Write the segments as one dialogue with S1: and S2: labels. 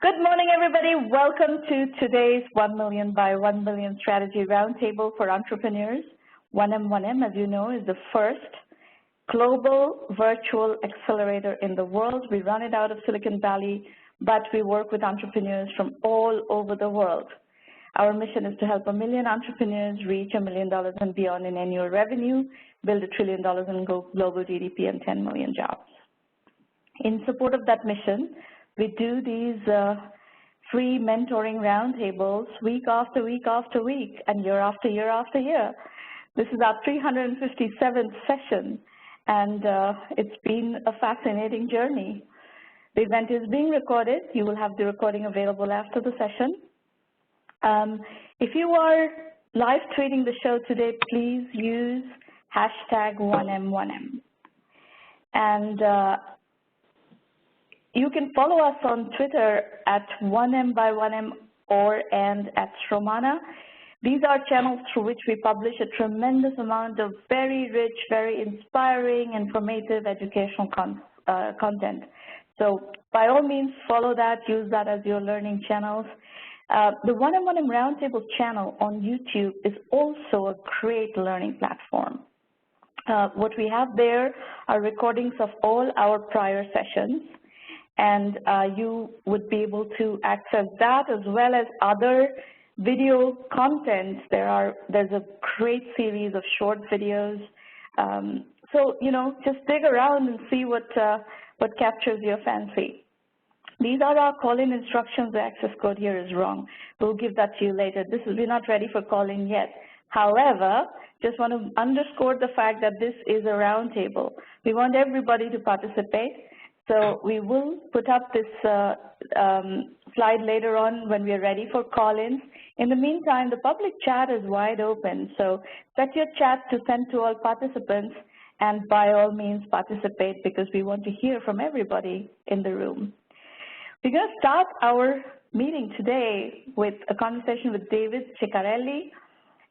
S1: Good morning, everybody. Welcome to today's 1Mby1M Strategy Roundtable for Entrepreneurs. 1M1M, as you know, is the first global virtual accelerator in the world. We run it out of Silicon Valley, but we work with entrepreneurs from all over the world. Our mission is to help 1 million entrepreneurs reach $1 million and beyond in annual revenue, build $1 trillion in global GDP, and 10 million jobs. In support of that mission, we do these free mentoring roundtables week after week after week and year after year after year. This is our 357th session, and it's been a fascinating journey. The event is being recorded. You will have the recording available after the session. If you are live tweeting the show today, please use hashtag 1M1M. And you can follow us on Twitter at 1Mby1M and at Stromana. These are channels through which we publish a tremendous amount of very rich, very inspiring, informative, educational content. So by all means, follow that, use that as your learning channels. The 1M1M Roundtable channel on YouTube is also a great learning platform. What we have there are recordings of all our prior sessions, and you would be able to access that as well as other video content. There's a great series of short videos. So, you know, just dig around and see what captures your fancy. These are our call-in instructions. The access code here is wrong. We'll give that to you later. We're not ready for call-in yet. However, just want to underscore the fact that this is a roundtable. We want everybody to participate. So we will put up this slide later on when we are ready for call-ins. In the meantime, the public chat is wide open. So set your chat to send to all participants, and by all means participate, because we want to hear from everybody in the room. We're going to start our meeting today with a conversation with David Ciccarelli,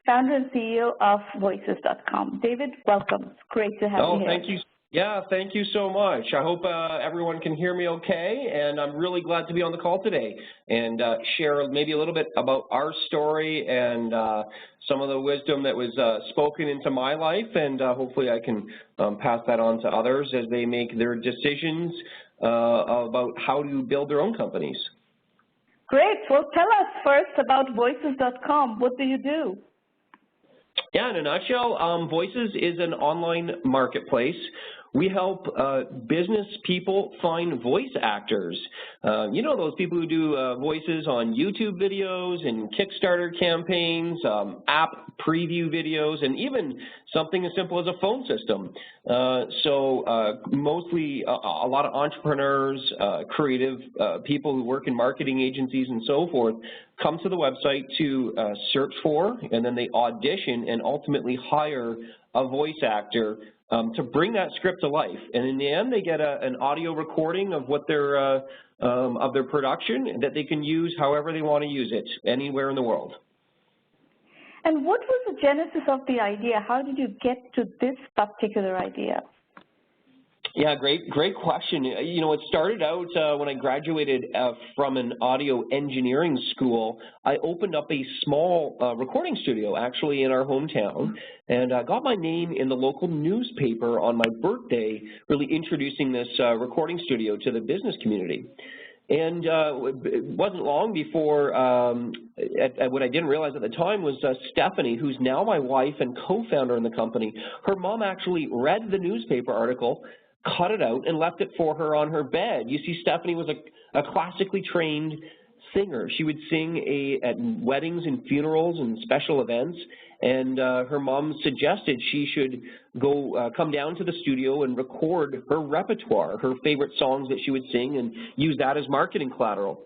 S1: founder and CEO of Voices.com. David, welcome. It's great to have you here.
S2: Thank you. Yeah, thank you so much. I hope everyone can hear me okay, and I'm really glad to be on the call today and share maybe a little bit about our story and some of the wisdom that was spoken into my life, and hopefully I can pass that on to others as they make their decisions about how to build their own companies.
S1: Great. Well, tell us first about Voices.com. What do you do?
S2: Yeah, in a nutshell, Voices is an online marketplace. We help business people find voice actors. You know, those people who do voices on YouTube videos and Kickstarter campaigns, app preview videos, and even something as simple as a phone system. Mostly a lot of entrepreneurs, creative people who work in marketing agencies and so forth come to the website to search for, and then they audition and ultimately hire a voice actor to bring that script to life. And in the end, they get an audio recording of what their production that they can use however they want to use it, anywhere in the world.
S1: And what was the genesis of the idea? How did you get to this particular idea?
S2: Yeah, great question. You know, it started out when I graduated from an audio engineering school. I opened up a small recording studio, actually, in our hometown, and got my name in the local newspaper on my birthday, really introducing this recording studio to the business community. And it wasn't long before, what I didn't realize at the time was Stephanie, who's now my wife and co-founder in the company, her mom actually read the newspaper article, cut it out, and left it for her on her bed. You see, Stephanie was a classically trained singer. She would sing at weddings and funerals and special events, and her mom suggested she should come down to the studio and record her repertoire, her favorite songs that she would sing, and use that as marketing collateral.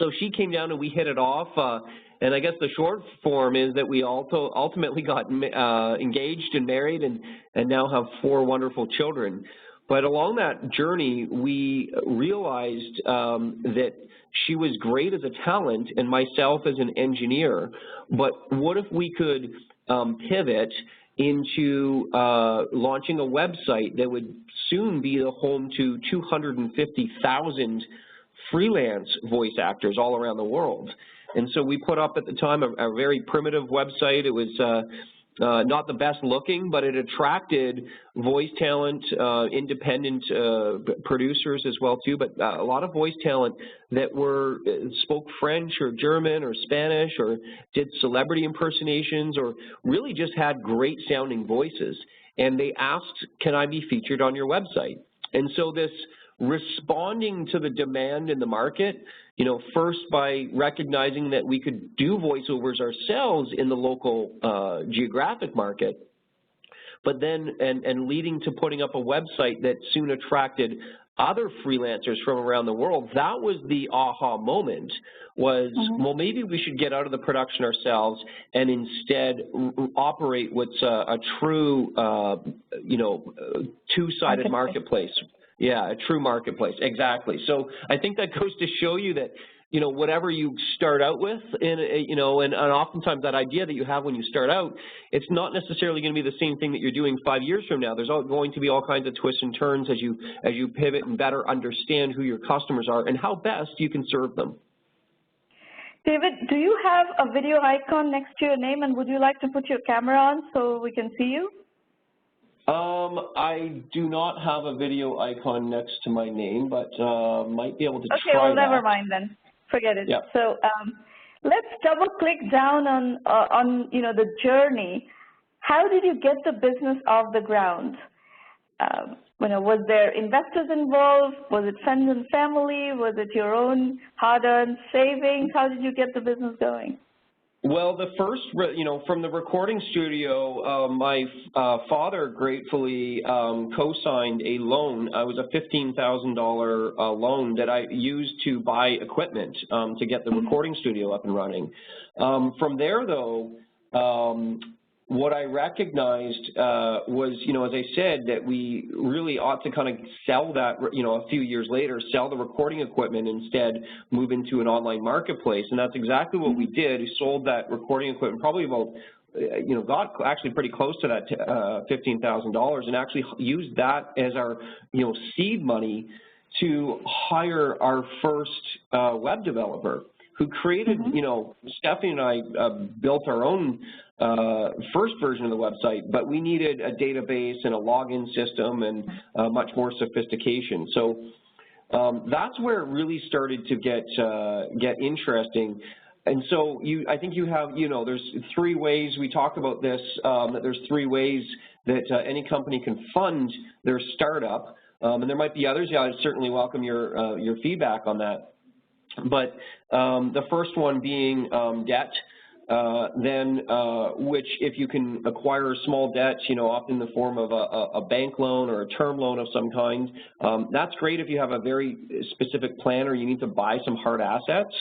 S2: So she came down and we hit it off, and I guess the short form is that we ultimately got engaged and married and now have 4 wonderful children. But along that journey, we realized that she was great as a talent and myself as an engineer, but what if we could pivot into launching a website that would soon be the home to 250,000 freelance voice actors all around the world. And so we put up at the time a very primitive website. It was not the best looking, but it attracted voice talent, independent producers as well too, but a lot of voice talent that spoke French or German or Spanish or did celebrity impersonations or really just had great sounding voices. And they asked, can I be featured on your website? And so this responding to the demand in the market, you know, first by recognizing that we could do voiceovers ourselves in the local geographic market, but then and leading to putting up a website that soon attracted other freelancers from around the world. That was the aha moment, was, well, maybe we should get out of the production ourselves and instead operate what's a true, you know, two-sided marketplace. Yeah, a true marketplace, exactly. So I think that goes to show you that, you know, whatever you start out with, you know, and oftentimes that idea that you have when you start out, it's not necessarily going to be the same thing that you're doing 5 years from now. There's going to be all kinds of twists and turns as you pivot and better understand who your customers are and how best you can serve them.
S1: David, do you have a video icon next to your name, and would you like to put your camera on so we can see you?
S2: I do not have a video icon next to my name, but might be able to try that.
S1: Okay, well, never mind then. Forget it.
S2: Yep.
S1: So let's double-click down on you know, the journey. How did you get the business off the ground? You know, was there investors involved? Was it friends and family? Was it your own hard-earned savings? How did you get the business going?
S2: Well, the first, you know, from the recording studio, my father gratefully co-signed a loan. It was a $15,000 loan that I used to buy equipment to get the recording studio up and running. From there, though, what I recognized was, you know, as I said, that we really ought to kind of sell that, you know, a few years later, sell the recording equipment, instead move into an online marketplace. And that's exactly what we did. We sold that recording equipment probably about, you know, got actually pretty close to that $15,000 and actually used that as our, you know, seed money to hire our first web developer who created, you know, Stephanie and I built our own first version of the website, but we needed a database and a login system and much more sophistication. So that's where it really started to get interesting. And so I think you have, you know, there's 3 ways, we talked about this, that there's 3 ways that any company can fund their startup. And there might be others. Yeah, I'd certainly welcome your feedback on that. But the first one being debt, then which if you can acquire a small debt, you know, often in the form of a bank loan or a term loan of some kind, that's great if you have a very specific plan or you need to buy some hard assets.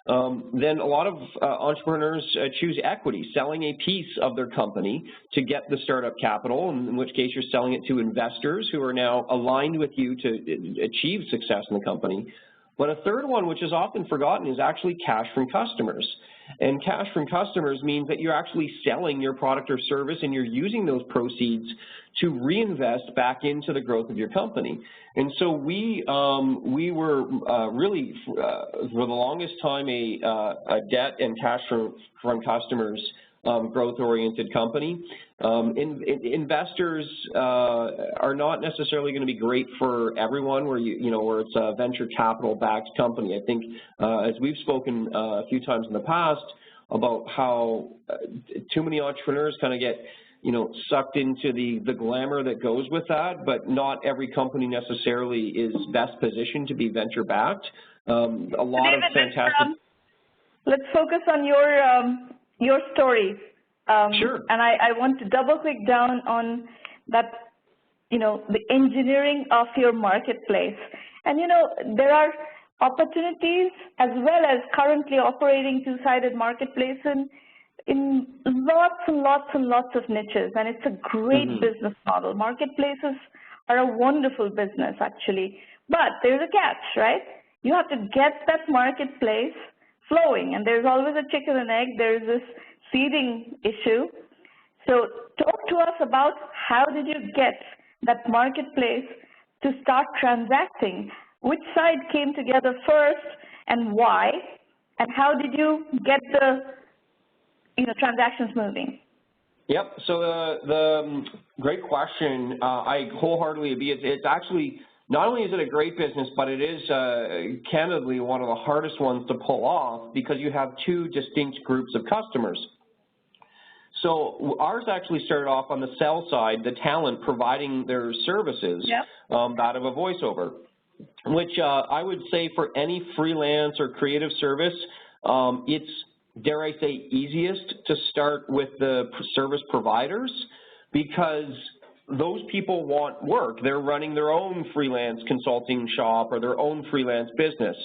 S2: Then a lot of entrepreneurs choose equity, selling a piece of their company to get the startup capital, in which case you're selling it to investors who are now aligned with you to achieve success in the company. But a third one, which is often forgotten, is actually cash from customers. And cash from customers means that you're actually selling your product or service and you're using those proceeds to reinvest back into the growth of your company. And so we were really, for the longest time, a debt and cash from customers growth-oriented company. Investors are not necessarily going to be great for everyone where where it's a venture capital-backed company. I think as we've spoken a few times in the past about how too many entrepreneurs kind of get sucked into the glamour that goes with that, but not every company necessarily is best positioned to be venture-backed. A lot of fantastic.
S1: Let's focus on your story.
S2: Sure.
S1: And I want to double click down on that, the engineering of your marketplace. And, there are opportunities as well as currently operating two-sided marketplace in lots and lots and lots of niches. And it's a great business model. Marketplaces are a wonderful business, actually. But there's a catch, right? You have to get that marketplace flowing, and there's always a chicken and egg. There's this seeding issue. So talk to us about how did you get that marketplace to start transacting? which side came together first and why, and how did you get the transactions moving?
S2: Yep. So the great question. I wholeheartedly agree. It's actually not only is it a great business, but it is candidly one of the hardest ones to pull off because you have two distinct groups of customers. So ours actually started off on the sell side, the talent providing their services, that of a voiceover, which I would say for any freelance or creative service, it's, dare I say, easiest to start with the service providers because those people want work. They're running their own freelance consulting shop or their own freelance business.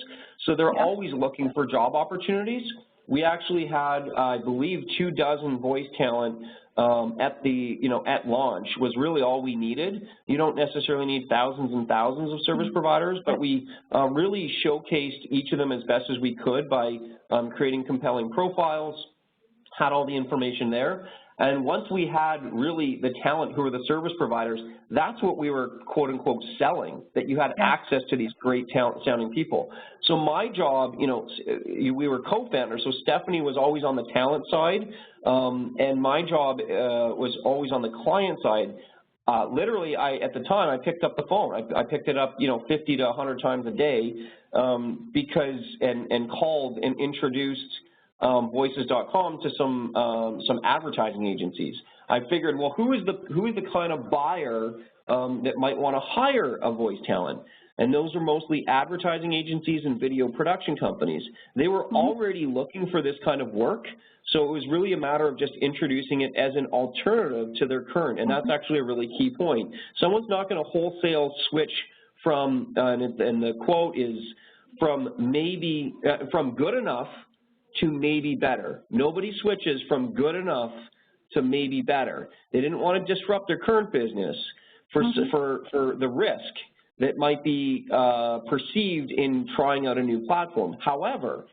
S2: So they're always looking for job opportunities. We actually had, I believe, 24 voice talent at launch was really all we needed. You don't necessarily need thousands and thousands of service providers, but we really showcased each of them as best as we could by creating compelling profiles, had all the information there. And once we had really the talent who were the service providers, that's what we were quote unquote selling, that you had access to these great talent sounding people. So my job, we were co-founders, so Stephanie was always on the talent side, and my job was always on the client side. Literally, at the time, I picked up the phone. I picked it up, 50 to 100 times a day because, and called and introduced voices.com to some advertising agencies. I figured, well, who is the kind of buyer that might want to hire a voice talent? And those are mostly advertising agencies and video production companies. They were already looking for this kind of work, so it was really a matter of just introducing it as an alternative to their current, and that's actually a really key point. Someone's not going to wholesale switch from, and the quote is, from good enough to maybe better. Nobody switches from good enough to maybe better. They didn't want to disrupt their current business for the risk that might be perceived in trying out a new platform. However,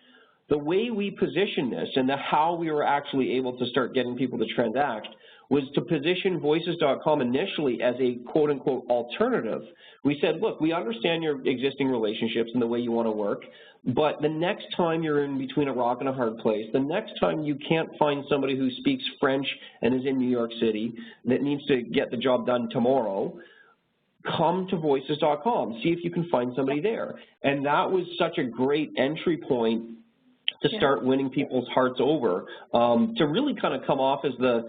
S2: the way we positioned this and how we were actually able to start getting people to transact was to position voices.com initially as a quote-unquote alternative. We said, look, we understand your existing relationships and the way you want to work, but the next time you're in between a rock and a hard place, the next time you can't find somebody who speaks French and is in New York City that needs to get the job done tomorrow, come to voices.com, see if you can find somebody there. And that was such a great entry point to start winning people's hearts over, to really kind of come off as the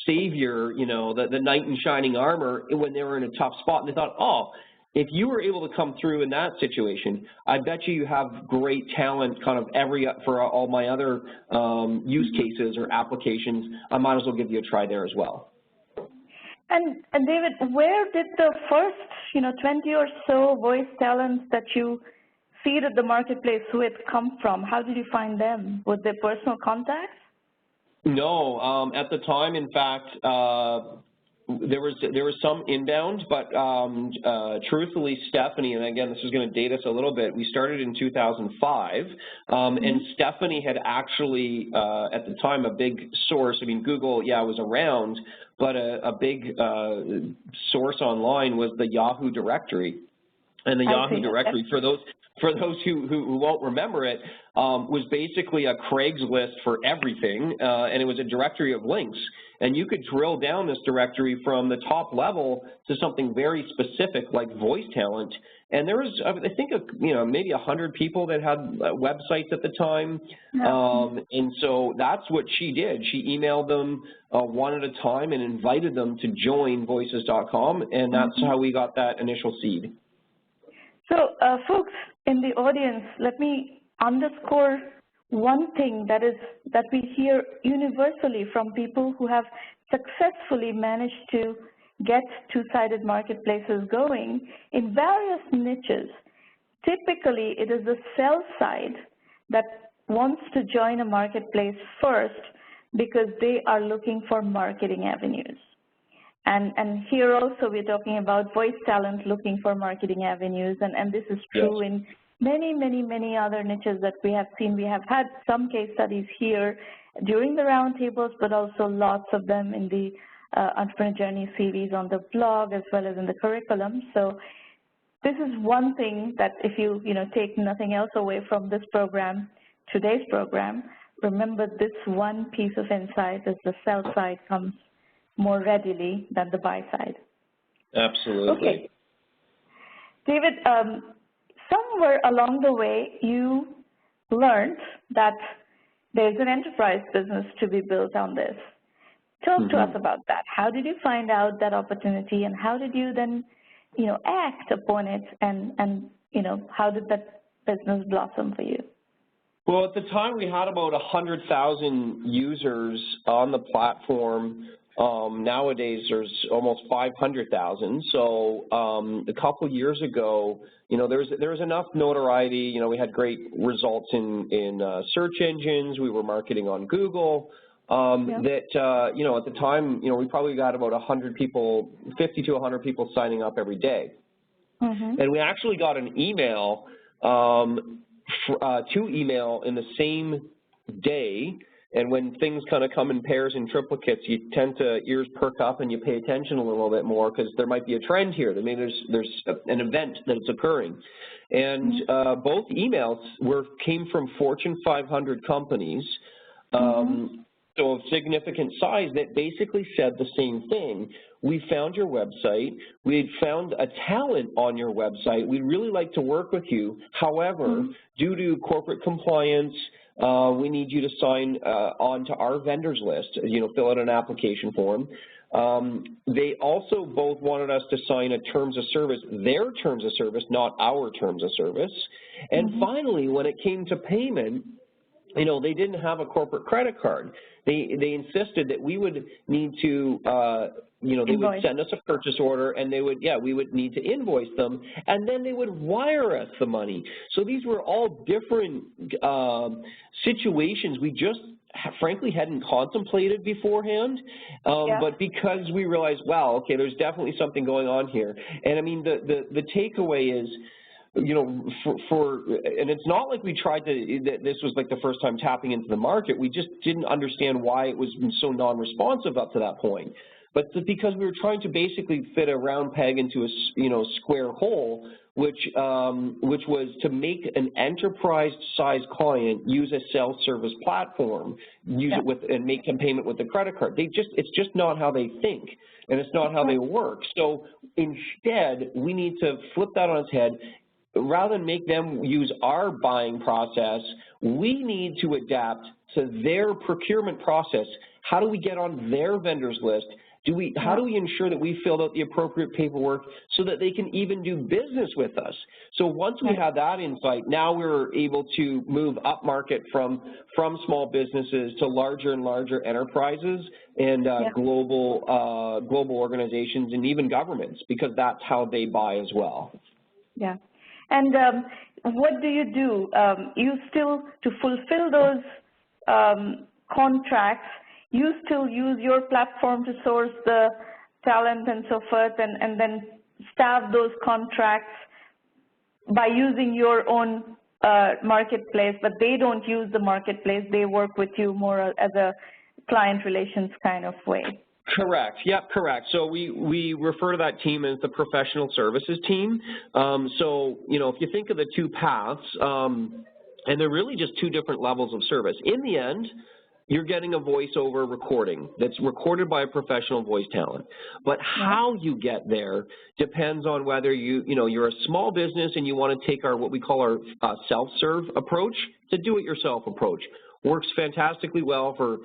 S2: savior, the knight in shining armor when they were in a tough spot. And they thought, oh, if you were able to come through in that situation, I bet you have great talent kind of for all my other use cases or applications. I might as well give you a try there as well.
S1: And David, where did the first, 20 or so voice talents that you seeded the marketplace with come from? How did you find them? Was there personal contacts? No,
S2: at the time, in fact, there was some inbound, but truthfully, Stephanie, and again, this is going to date us a little bit, we started in 2005, and Stephanie had actually, at the time, a big source. I mean, Google, was around, but a big source online was the Yahoo directory. And the Yahoo directory, for those who won't remember it, was basically a Craigslist for everything, and it was a directory of links. And you could drill down this directory from the top level to something very specific like voice talent. And there was, I think, maybe 100 people that had websites at the time. And so that's what she did. She emailed them one at a time and invited them to join voices.com, and that's how we got that initial seed.
S1: So, folks in the audience, let me underscore one thing that we hear universally from people who have successfully managed to get two-sided marketplaces going in various niches. Typically, it is the sell side that wants to join a marketplace first because they are looking for marketing avenues. And here also we're talking about voice talent looking for marketing avenues, and this is true in many, many, many other niches that we have seen. We have had some case studies here during the roundtables, but also lots of them in the Entrepreneur Journey series on the blog as well as in the curriculum. So this is one thing that if you, take nothing else away from this program, today's program, remember this one piece of insight is the sell side comes more readily than the buy side.
S2: Absolutely.
S1: Okay. David, somewhere along the way, you learned that there's an enterprise business to be built on this. Talk to us about that. How did you find out that opportunity, and how did you then, act upon it, and how did that business blossom for you?
S2: Well, at the time, we had about 100,000 users on the platform. Nowadays, there's almost 500,000. So a couple years ago, there was enough notoriety. We had great results in search engines. We were marketing on Google. That, at the time, we probably got about 100 people, 50 to 100 people signing up every day. And we actually got an email, two email in the same day. And when things kind of come in pairs and triplicates, you tend to ears perk up and you pay attention a little bit more because there might be a trend here. Maybe there's an event that's occurring. And both emails came from Fortune 500 companies. So of significant size that basically said the same thing. We found your website. We had found a talent on your website. We'd really like to work with you. However, due to corporate compliance, we need you to sign on to our vendors list, fill out an application form. They also both wanted us to sign a terms of service, their terms of service, not our terms of service. And finally, when it came to payment, they didn't have a corporate credit card. They insisted that we would need to, they would send us a purchase order, and we would need to invoice them, and then they would wire us the money. So these were all different situations we just frankly hadn't contemplated beforehand, but because we realized, wow, okay, there's definitely something going on here. And I mean, the takeaway is, and it's not like we tried to, this was like the first time tapping into the market. We just didn't understand why it was so non-responsive up to that point. But because we were trying to basically fit a round peg into a square hole, which was to make an enterprise-sized client use a self-service platform, use it with and make a payment with a credit card. It's just not how they think, and it's not how they work. So instead, we need to flip that on its head. Rather than make them use our buying process, we need to adapt to their procurement process. How do we get on their vendors list? How do we ensure that we filled out the appropriate paperwork so that they can even do business with us? So once we had that insight, now we're able to move up market from small businesses to larger and larger enterprises and global organizations and even governments, because that's how they buy as well.
S1: Yeah. And what do? You still, to fulfill those contracts, you still use your platform to source the talent and so forth, and then staff those contracts by using your own marketplace, but they don't use the marketplace. They work with you more as a client relations kind of way.
S2: Correct. Yep, correct. So we refer to that team as the professional services team. So, if you think of the two paths, and they're really just two different levels of service. In the end, you're getting a voiceover recording that's recorded by a professional voice talent. But how you get there depends on whether you're a small business and you want to take what we call our self-serve approach, the do-it-yourself approach. Works fantastically well for,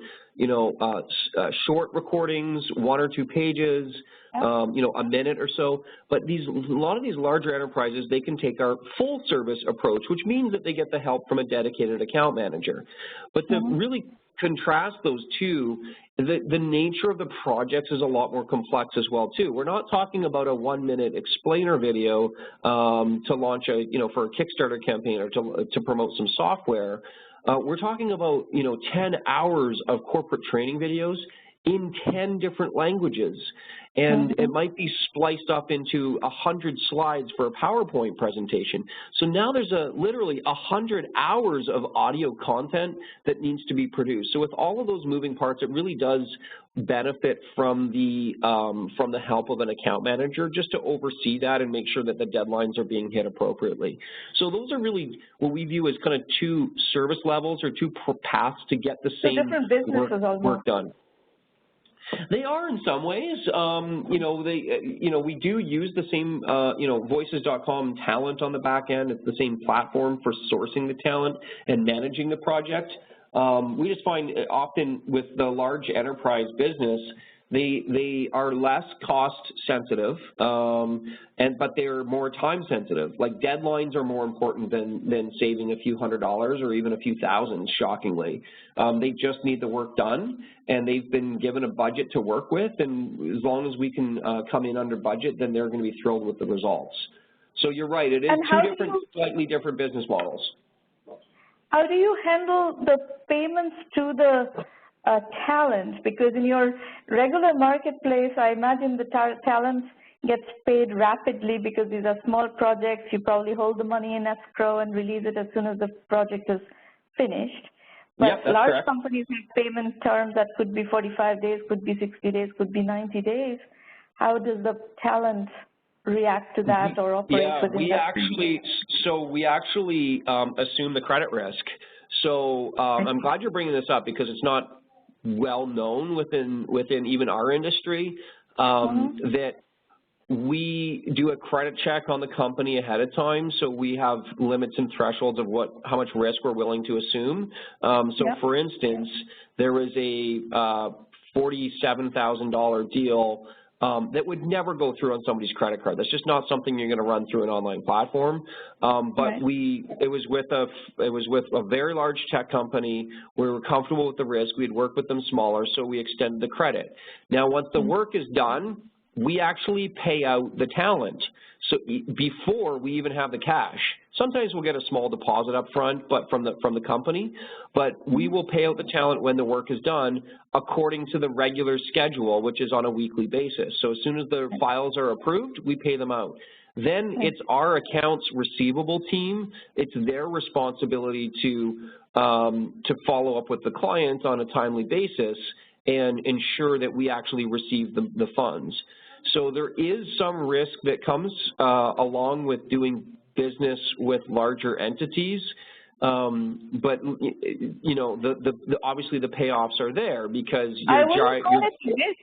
S2: short recordings, 1 or 2 pages, a minute or so. But a lot of these larger enterprises, they can take our full service approach, which means that they get the help from a dedicated account manager. But to really contrast those two, the nature of the projects is a lot more complex as well too. We're not talking about a 1-minute explainer video to launch for a Kickstarter campaign or to promote some software. We're talking about 10 hours of corporate training videos in 10 different languages. and it might be spliced up into 100 slides for a PowerPoint presentation. So now there's literally 100 hours of audio content that needs to be produced. So with all of those moving parts, it really does benefit from the help of an account manager just to oversee that and make sure that the deadlines are being hit appropriately. So those are really what we view as kind of two service levels or two paths to get the same work done. They are in some ways. We do use the same, voices.com talent on the back end. It's the same platform for sourcing the talent and managing the project. We just find often with the large enterprise business, they are less cost sensitive, but they're more time sensitive. Like deadlines are more important than saving a few $100s or even a few thousands, shockingly. They just need the work done, and they've been given a budget to work with, and as long as we can come in under budget, then they're going to be thrilled with the results. So you're right, it is slightly different business models.
S1: How do you handle the payments to the talent? Because in your regular marketplace, I imagine the talent gets paid rapidly because these are small projects. You probably hold the money in escrow and release it as soon as the project is finished. But large companies have payment terms that could be 45 days, could be 60 days, could be 90 days. How does the talent react to that or operate within that?
S2: We actually assume the credit risk. So I'm glad you're bringing this up because it's not well known within even our industry that we do a credit check on the company ahead of time, so we have limits and thresholds of how much risk we're willing to assume. For instance, there was a $47,000 deal that would never go through on somebody's credit card. That's just not something you're going to run through an online platform. It was with a very large tech company. We were comfortable with the risk. We'd worked with them smaller, so we extended the credit. Now, once the work is done, we actually pay out the talent. So before we even have the cash. Sometimes we'll get a small deposit up front, but from the company, but we will pay out the talent when the work is done according to the regular schedule, which is on a weekly basis. So as soon as the files are approved, we pay them out. Then it's our accounts receivable team. It's their responsibility to follow up with the clients on a timely basis and ensure that we actually receive the funds. So there is some risk that comes along with doing business with larger entities, but obviously the payoffs are there because
S1: I wouldn't call it risk,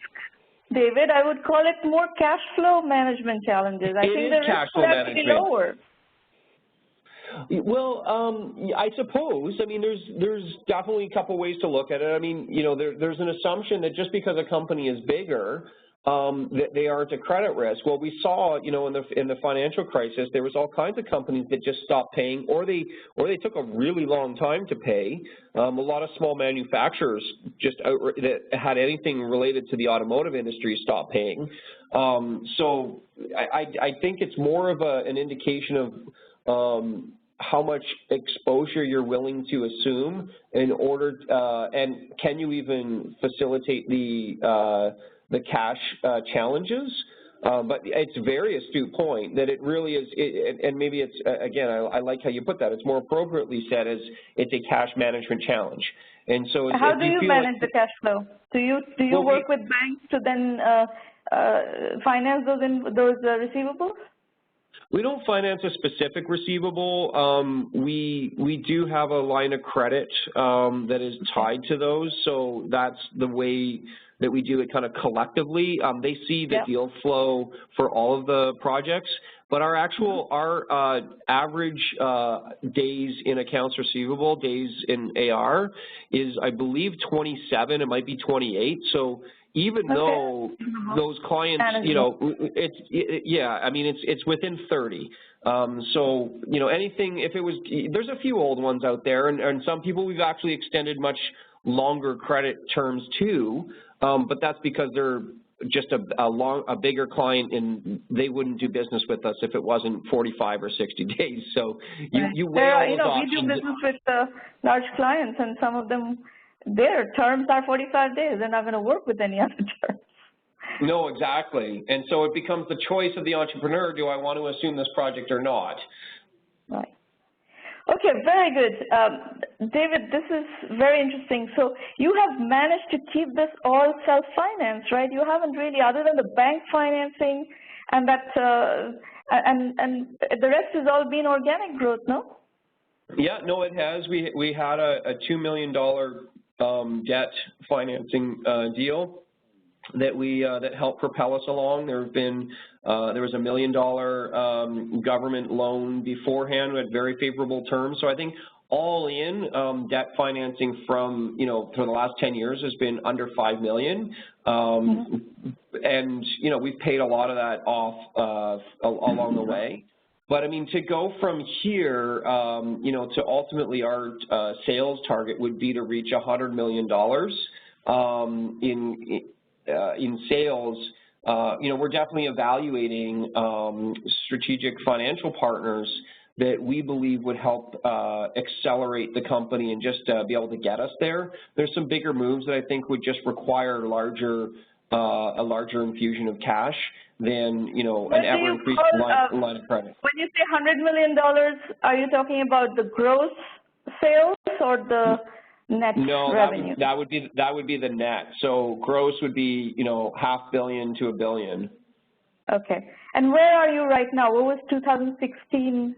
S1: David. I would call it more cash flow management challenges. I think the risk would actually be lower.
S2: Well, I suppose. I mean, there's definitely a couple ways to look at it. I mean, there's an assumption that just because a company is bigger, that they aren't a credit risk. Well, we saw, in the financial crisis, there was all kinds of companies that just stopped paying, or they took a really long time to pay. A lot of small manufacturers that had anything related to the automotive industry stopped paying. So I think it's more of an indication of how much exposure you're willing to assume in order, and can you even facilitate the cash challenges, but it's a very astute point that it really is, and maybe it's, again, I like how you put that, it's more appropriately said as it's a cash management challenge. And so
S1: how do you manage the cash flow? Do you work with banks to then finance those receivables?
S2: We don't finance a specific receivable. We do have a line of credit that is tied to those, so that's the way that we do it kind of collectively. They see the deal flow for all of the projects, but our average days in accounts receivable, days in AR is, I believe, 27. It might be 28. So even though those clients, it's within 30. So, anything, if it was, there's a few old ones out there, and some people we've actually extended much longer credit terms to, but that's because they're just a bigger client, and they wouldn't do business with us if it wasn't 45 or 60 days. So you weigh all those options.
S1: We do business with large clients, and some of them, their terms are 45 days. They're not going to work with any other terms.
S2: No, exactly. And so it becomes the choice of the entrepreneur, do I want to assume this project or not?
S1: Right. Okay, very good. David, this is very interesting. So you have managed to keep this all self-financed, right? You haven't really, other than the bank financing and that, and the rest has all been organic growth, no?
S2: Yeah, no, it has. We had a $2 million debt financing deal that helped propel us along. There was a $1 million government loan beforehand with very favorable terms. So I think all in debt financing from for the last 10 years has been under $5 million, and we've paid a lot of that off along the way. But I mean, to go from here, to ultimately our sales target would be to reach $100 million in sales. We're definitely evaluating strategic financial partners that we believe would help accelerate the company and just be able to get us there. There's some bigger moves that I think would just require a larger infusion of cash than an ever-increasing line of credit.
S1: When you say $100 million, are you talking about the gross sales or the net revenue?
S2: No, that would be the net. So gross would be $500 million to $1 billion.
S1: Okay. And where are you right now? What was 2016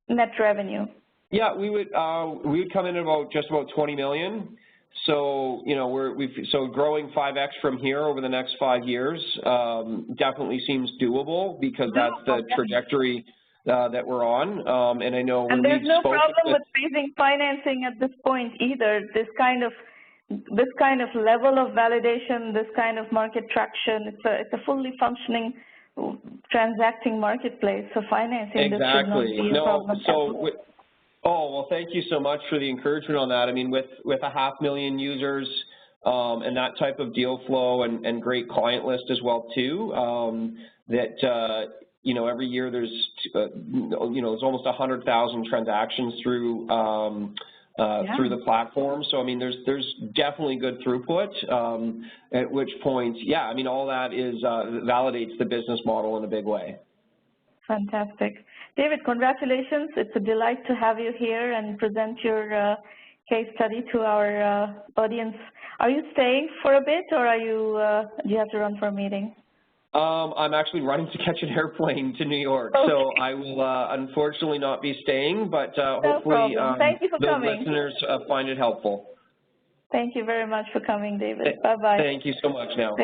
S1: net revenue?
S2: Yeah, we would come in at just about 20 million. So so growing 5x from here over the next 5 years definitely seems doable because that's the trajectory that we're on. And I know when
S1: there's no problem with raising financing at this point either. This kind of level of validation, this kind of market traction, it's a fully functioning transacting marketplace. So financing this should not be a problem.
S2: Oh, well, thank you so much for the encouragement on that. I mean, with 500,000 users and that type of deal flow and great client list as well too, that every year there's almost 100,000 transactions through through the platform. So I mean, there's definitely good throughput. At which point, yeah, I mean, all that validates the business model in a big way.
S1: Fantastic. David, congratulations. It's a delight to have you here and present your case study to our audience. Are you staying for a bit, or do you have to run for a meeting?
S2: I'm actually running to catch an airplane to New York, so I will unfortunately not be staying, but hopefully
S1: Thank you for
S2: the
S1: coming.
S2: listeners find it helpful.
S1: Thank you very much for coming, David. Bye-bye.
S2: Thank you so much now.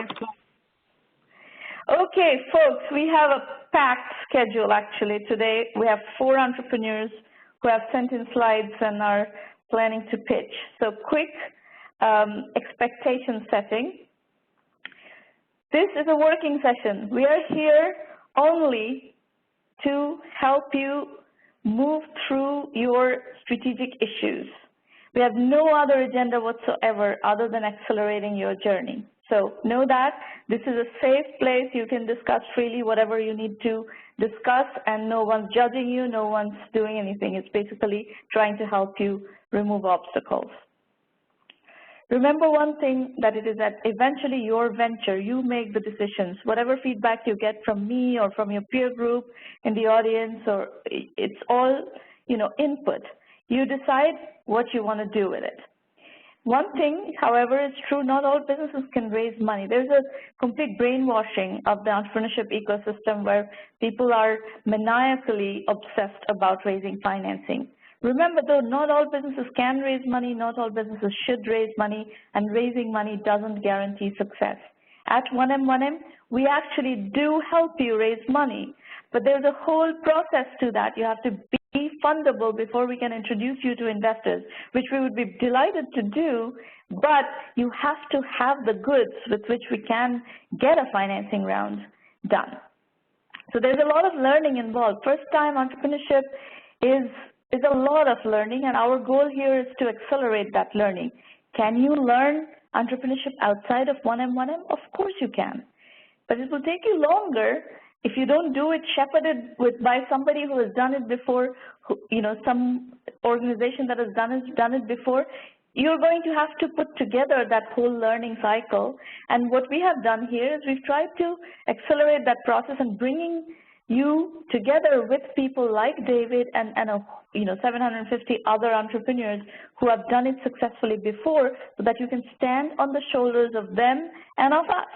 S1: Okay, folks, we have a packed schedule actually today. We have 4 entrepreneurs who have sent in slides and are planning to pitch. So quick expectation setting. This is a working session. We are here only to help you move through your strategic issues. We have no other agenda whatsoever other than accelerating your journey. So know that this is a safe place. You can discuss freely whatever you need to discuss, and no one's judging you, no one's doing anything. It's basically trying to help you remove obstacles. Remember one thing, that it is that eventually your venture, you make the decisions. Whatever feedback you get from me or from your peer group in the audience, or it's all, input. You decide what you want to do with it. One thing, however, is true, not all businesses can raise money. There's a complete brainwashing of the entrepreneurship ecosystem where people are maniacally obsessed about raising financing. Remember, though, not all businesses can raise money, not all businesses should raise money, and raising money doesn't guarantee success. At 1M1M, we actually do help you raise money, but there's a whole process to that. You have to be fundable before we can introduce you to investors, which we would be delighted to do, but you have to have the goods with which we can get a financing round done. So there's a lot of learning involved. First-time entrepreneurship is a lot of learning, and our goal here is to accelerate that learning. Can you learn entrepreneurship outside of 1M1M? Of course you can, but it will take you longer if you don't do it shepherded by somebody who has done it before, some organization that has done it before. you're going to have to put together that whole learning cycle. And what we have done here is we've tried to accelerate that process and bringing you together with people like David and 750 other entrepreneurs who have done it successfully before, so that you can stand on the shoulders of them and of us.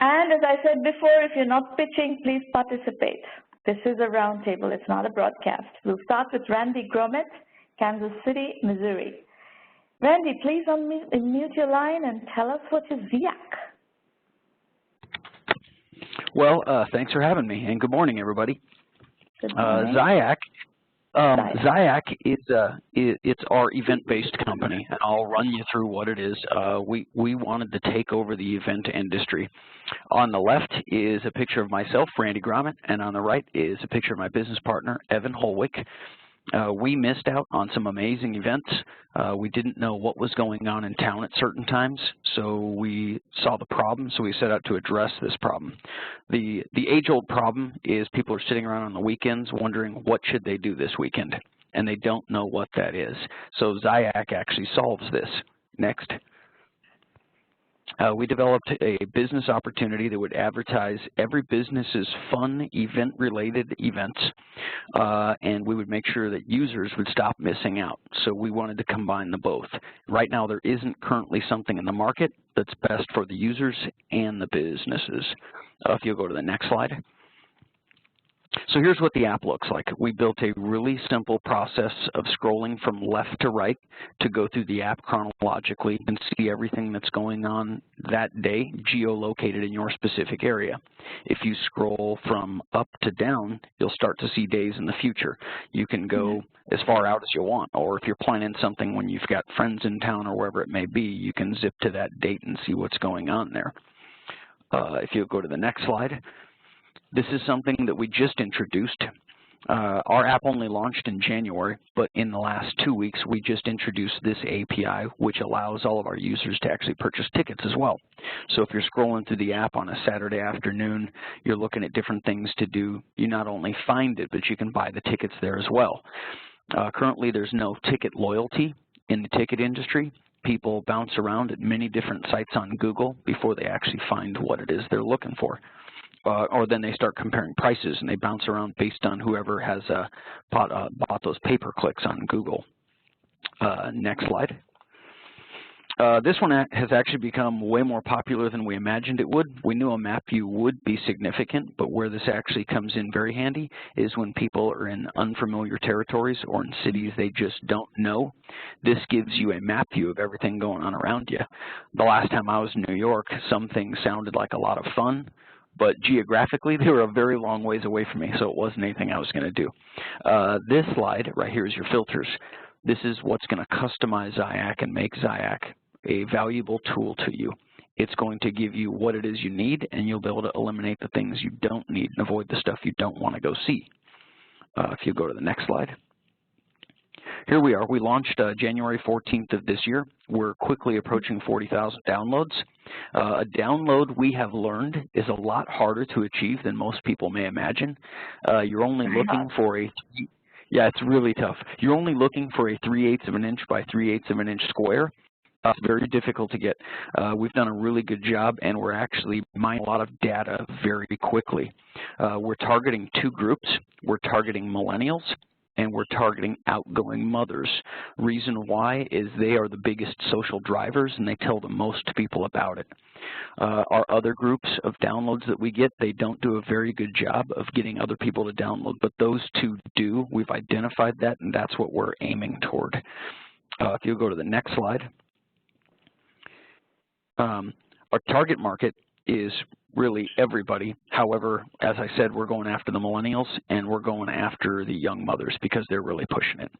S1: And as I said before, if you're not pitching, please participate. This is a roundtable, it's not a broadcast. We'll start with Randy Grommet, Kansas City, Missouri. Randy, please unmute your line and tell us what is Ziyak.
S3: Well, thanks for having me, and good morning, everybody.
S1: Good morning.
S3: Ziyak is it's our event-based company, and I'll run you through what it is. We wanted to take over the event industry. On the left is a picture of myself, Randy Grommet, and on the right is a picture of my business partner, Evan Holwick. We missed out on some amazing events. We didn't know what was going on in town at certain times, so we saw the problem, so we set out to address this problem. The age-old problem is people are sitting around on the weekends wondering what should they do this weekend, and they don't know what that is. So Ziyak actually solves this. Next. We developed a business opportunity that would advertise every business's fun event-related events, and we would make sure that users would stop missing out. So we wanted to combine the both. Right now there isn't currently something in the market that's best for the users and the businesses. If you'll go to the next slide. So here's what the app looks like. We built a really simple process of scrolling from left to right to go through the app chronologically. You can see everything that's going on that day, geolocated in your specific area. If you scroll from up to down, you'll start to see days in the future. You can go as far out as you want, or if you're planning something when you've got friends in town or wherever it may be, you can zip to that date and see what's going on there. If you go to the next slide. This is something that we just introduced. Our app only launched in January, but in the last 2 weeks, we just introduced this API, which allows all of our users to actually purchase tickets as well. So if you're scrolling through the app on a Saturday afternoon, you're looking at different things to do. You not only find it, but you can buy the tickets there as well. Currently, there's no ticket loyalty in the ticket industry. People bounce around at many different sites on Google before they actually find what it is they're looking for. Or then they start comparing prices, and they bounce around based on whoever has bought those pay-per-clicks on Google. Next slide. This one has actually become way more popular than we imagined it would. We knew a map view would be significant, but where this actually comes in very handy is when people are in unfamiliar territories or in cities they just don't know. This gives you a map view of everything going on around you. The last time I was in New York, some things sounded like a lot of fun, but geographically, they were a very long ways away from me, so it wasn't anything I was going to do. This slide right here is your filters. This is what's going to customize Ziyak and make Ziyak a valuable tool to you. It's going to give you what it is you need, and you'll be able to eliminate the things you don't need and avoid the stuff you don't want to go see. If you go to the next slide. Here we are. We launched January 14th of this year. We're quickly approaching 40,000 downloads. A download, we have learned, is a lot harder to achieve than most people may imagine. You're only looking for it's really tough. You're only looking for a 3/8 of an inch by 3/8 of an inch square. It's very difficult to get. We've done a really good job, and we're actually mining a lot of data very quickly. We're targeting two groups. We're targeting millennials, and we're targeting outgoing mothers. Reason why is they are the biggest social drivers, and they tell the most people about it. Our other groups of downloads that we get, they don't do a very good job of getting other people to download, but those two do. We've identified that, and that's what we're aiming toward. If you go to the next slide. Our target market is really everybody. However, as I said, we're going after the millennials, and we're going after the young mothers because they're really pushing it.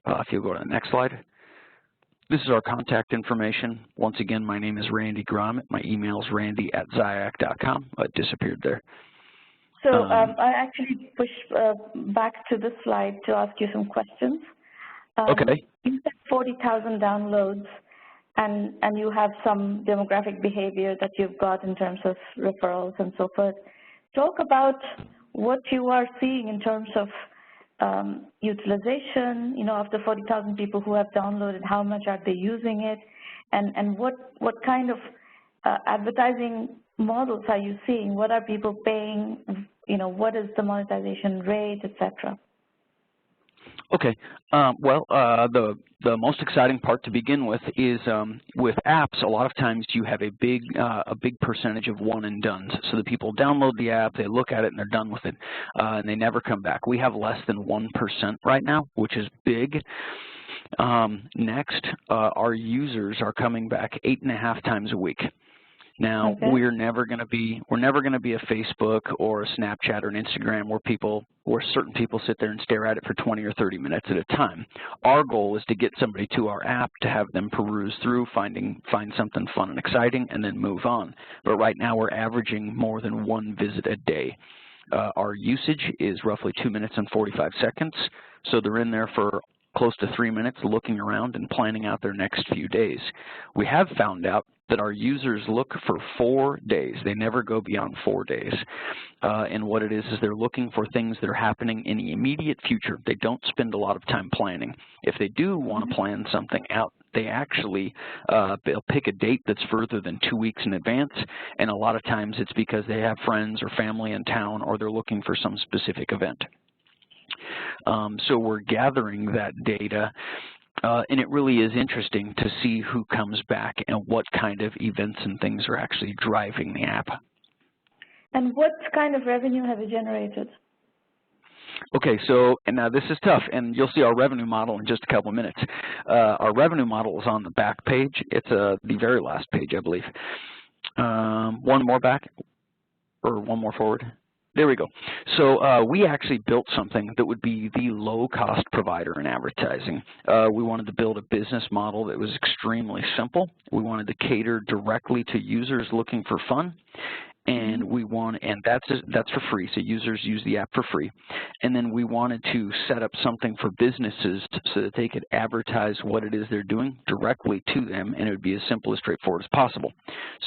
S3: If you go to the next slide. This is our contact information. Once again, my name is Randy Grommet. My email is randy@ziyak.com. It disappeared there.
S1: So I actually pushed back to this slide to ask you some questions.
S3: Okay.
S1: You said 40,000 downloads. And you have some demographic behavior that you've got in terms of referrals and so forth. Talk about what you are seeing in terms of utilization, of the 40,000 people who have downloaded, how much are they using it, and what kind of advertising models are you seeing? What are people paying? What is the monetization rate, et cetera?
S3: Okay. The most exciting part to begin with is with apps. A lot of times you have a big percentage of one and dones. So the people download the app, they look at it, and they're done with it, and they never come back. We have less than 1% right now, which is big. Next, our users are coming back 8.5 times a week. Now,
S1: okay.
S3: we're never going to be a Facebook or a Snapchat or an Instagram where certain people sit there and stare at it for 20 or 30 minutes at a time. Our goal is to get somebody to our app, to have them peruse through, find something fun and exciting, and then move on. But right now, we're averaging more than 1 visit a day. Our usage is roughly 2 minutes and 45 seconds, so they're in there for close to 3 minutes looking around and planning out their next few days. We have found out that our users look for 4 days. They never go beyond 4 days. And what it is they're looking for things that are happening in the immediate future. They don't spend a lot of time planning. If they do want to plan something out, they actually they'll pick a date that's further than 2 weeks in advance, and a lot of times it's because they have friends or family in town, or they're looking for some specific event. So we're gathering that data, and it really is interesting to see who comes back and what kind of events and things are actually driving the app.
S1: And what kind of revenue have you generated?
S3: Okay, so and now this is tough, and you'll see our revenue model in just a couple of minutes. Our revenue model is on the back page. It's the very last page, I believe. One more back, or one more forward. There we go. So we actually built something that would be the low-cost provider in advertising. We wanted to build a business model that was extremely simple. We wanted to cater directly to users looking for fun. And that's for free, so users use the app for free. And then we wanted to set up something for businesses so that they could advertise what it is they're doing directly to them, and it would be as simple as straightforward as possible.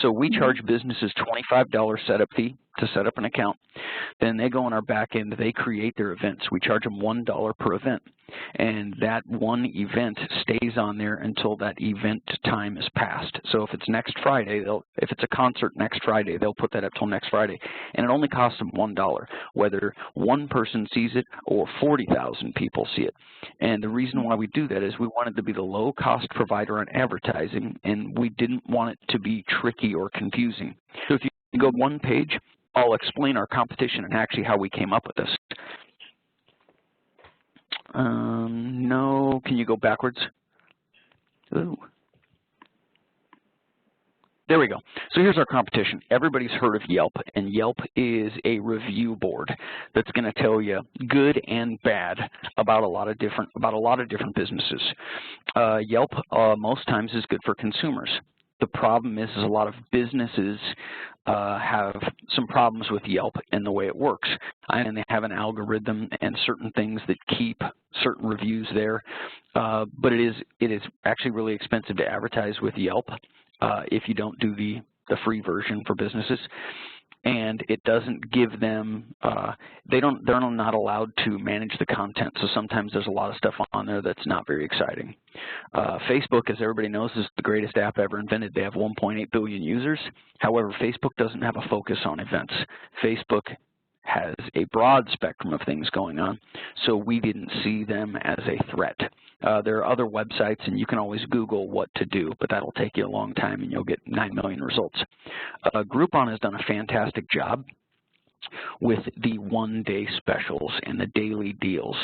S3: So we charge businesses $25 setup fee to set up an account. Then they go on our back end, they create their events. We charge them $1 per event. And that one event stays on there until that event time is passed. So if it's next Friday, if it's a concert next Friday, they'll put that up till next Friday. And it only costs them $1, whether one person sees it or 40,000 people see it. And the reason why we do that is we wanted to be the low-cost provider on advertising, and we didn't want it to be tricky or confusing. So if you go one page, I'll explain our competition and actually how we came up with this. No, can you go backwards? Ooh. There we go. So here's our competition. Everybody's heard of Yelp, and Yelp is a review board that's going to tell you good and bad about a lot of different businesses. Yelp most times is good for consumers. The problem is a lot of businesses have some problems with Yelp and the way it works. And they have an algorithm and certain things that keep certain reviews there. But it is actually really expensive to advertise with Yelp if you don't do the free version for businesses. And it doesn't give them, they're not allowed to manage the content. So sometimes there's a lot of stuff on there that's not very exciting. Facebook, as everybody knows, is the greatest app ever invented. They have 1.8 billion users. However, Facebook doesn't have a focus on events. Facebook has a broad spectrum of things going on, so we didn't see them as a threat. There are other websites, and you can always Google what to do, but that'll take you a long time, and you'll get 9 million results. Groupon has done a fantastic job with the one-day specials and the daily deals.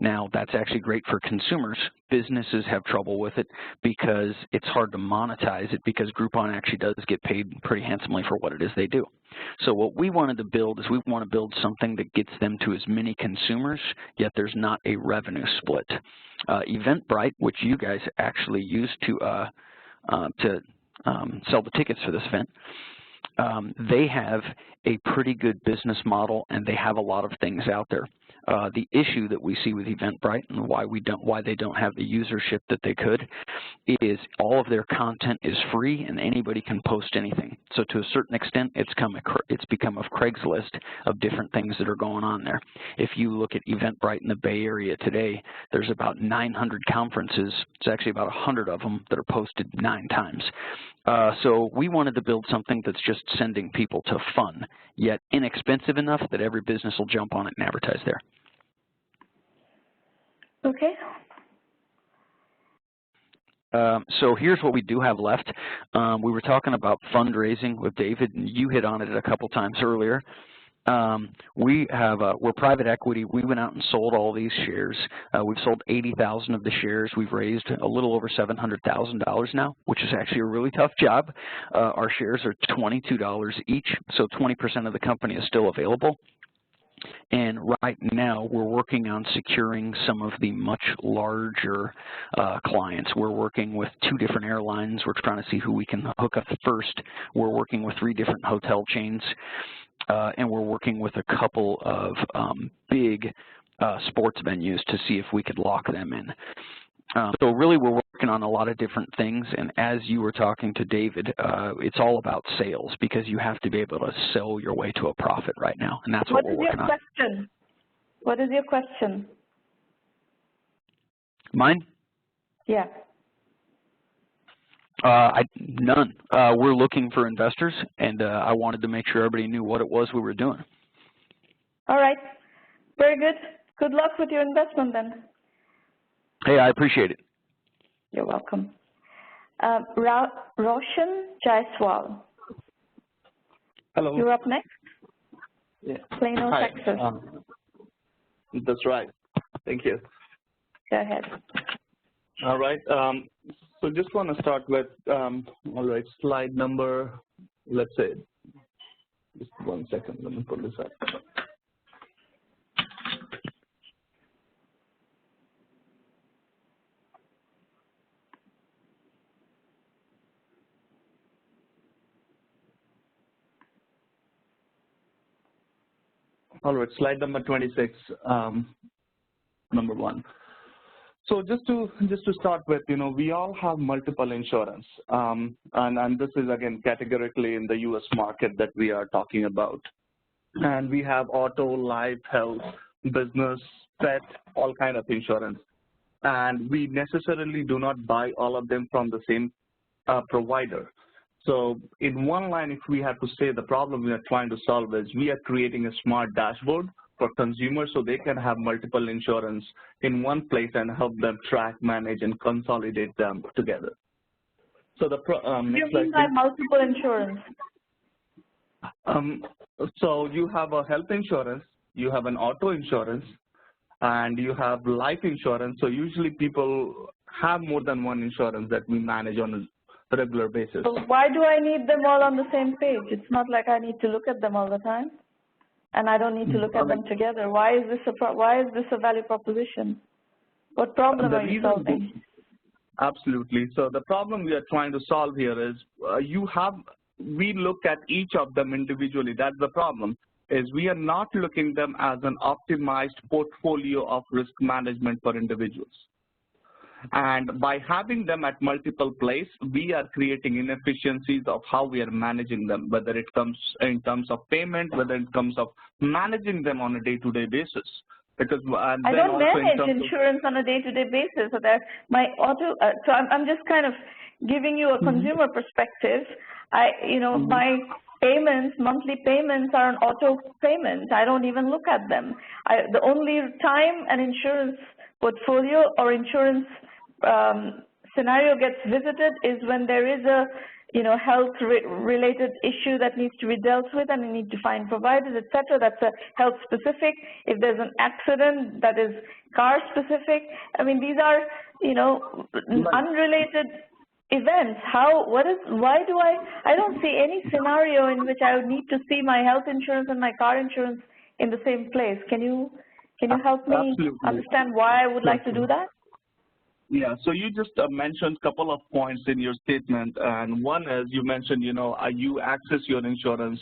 S3: Now, that's actually great for consumers. Businesses have trouble with it because it's hard to monetize it, because Groupon actually does get paid pretty handsomely for what it is they do. So what we wanted to build is we want to build something that gets them to as many consumers, yet there's not a revenue split. Eventbrite, which you guys actually use to sell the tickets for this event, they have a pretty good business model, and they have a lot of things out there. The issue that we see with Eventbrite and why they don't have the usership that they could is all of their content is free and anybody can post anything. So to a certain extent, it's become a Craigslist of different things that are going on there. If you look at Eventbrite in the Bay Area today, there's about 900 conferences. It's actually about 100 of them that are posted 9 times. So we wanted to build something that's just sending people to fun, yet inexpensive enough that every business will jump on it and advertise there.
S1: Okay.
S3: So here's what we do have left. We were talking about fundraising with David, and you hit on it a couple times earlier. We're private equity. We went out and sold all these shares. We've sold 80,000 of the shares. We've raised a little over $700,000 now, which is actually a really tough job. Our shares are $22 each, so 20% of the company is still available. And right now, we're working on securing some of the much larger clients. We're working with 2 different airlines. We're trying to see who we can hook up first. We're working with 3 different hotel chains. And we're working with a couple of big sports venues to see if we could lock them in. So really we're working on a lot of different things, and as you were talking to David, it's all about sales because you have to be able to sell your way to a profit right now, and that's what we're working on.
S1: What is your question?
S3: Mine?
S1: Yeah.
S3: None. We're looking for investors, and I wanted to make sure everybody knew what it was we were doing.
S1: All right. Very good. Good luck with your investment then.
S3: Hey, I appreciate it.
S1: You're welcome. Raution Jaiswal.
S4: Hello.
S1: You're up next.
S4: Yeah.
S1: Plano,
S4: Hi.
S1: Texas.
S4: That's right. Thank you.
S1: Go ahead.
S4: All right. So just want to start with, all right, slide number, let's say, just 1 second, let me put this up. All right, slide number 26, number 1. So just to start with, we all have multiple insurance, and this is again categorically in the U.S. market that we are talking about. And we have auto, life, health, business, pet, all kind of insurance. And we necessarily do not buy all of them from the same provider. So in one line, if we have to say the problem we are trying to solve is we are creating a smart dashboard for consumers so they can have multiple insurance in one place and help them track, manage, and consolidate them together. So the
S1: you mean by multiple insurance?
S4: So you have a health insurance, you have an auto insurance, and you have life insurance. So usually people have more than one insurance that we manage on a regular basis.
S1: So why do I need them all on the same page? It's not like I need to look at them all the time, and I don't need to look at them together. Why is this a value proposition? What problem are you solving?
S4: Absolutely. So the problem we are trying to solve here is we look at each of them individually. That's the problem, is we are not looking at them as an optimized portfolio of risk management for individuals. And by having them at multiple places, we are creating inefficiencies of how we are managing them, whether it comes in terms of payment, whether it comes of managing them on a day-to-day basis. Because
S1: I don't manage insurance on a day-to-day basis. So that so I'm just kind of giving you a consumer perspective. My payments, monthly payments are an auto payment. I don't even look at them. The only time an insurance portfolio or insurance scenario gets visited is when there is a health-related issue that needs to be dealt with, and you need to find providers, etc. That's a health-specific. If there's an accident, that is car-specific. I mean, these are unrelated events. I don't see any scenario in which I would need to see my health insurance and my car insurance in the same place. Can you help me understand why I would like to do that?
S4: Yeah, so you just mentioned a couple of points in your statement, and one is you mentioned, you access your insurance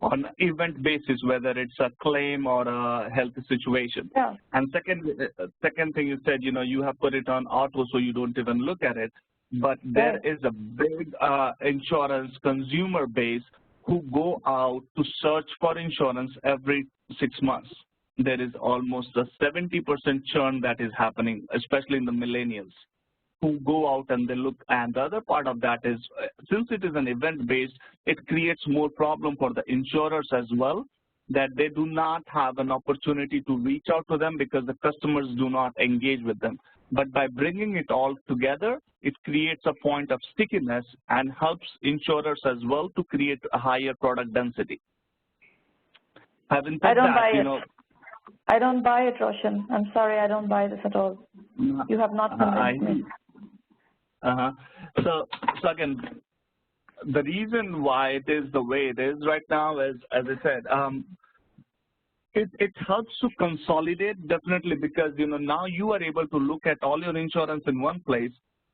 S4: on an event basis, whether it's a claim or a health situation.
S1: Yeah.
S4: And second thing you said, you have put it on auto so you don't even look at it. But there is a big insurance consumer base who go out to search for insurance every 6 months. There is almost a 70% churn that is happening, especially in the millennials, who go out and they look. And the other part of that is, since it is an event-based, it creates more problem for the insurers as well, that they do not have an opportunity to reach out to them because the customers do not engage with them. But by bringing it all together, it creates a point of stickiness and helps insurers as well to create a higher product density. Having said that,
S1: I don't buy it, Raution. I'm sorry, I don't buy this at all. You have not convinced me.
S4: So again, the reason why it is the way it is right now is, as I said, it helps to consolidate, definitely, because now you are able to look at all your insurance in one place,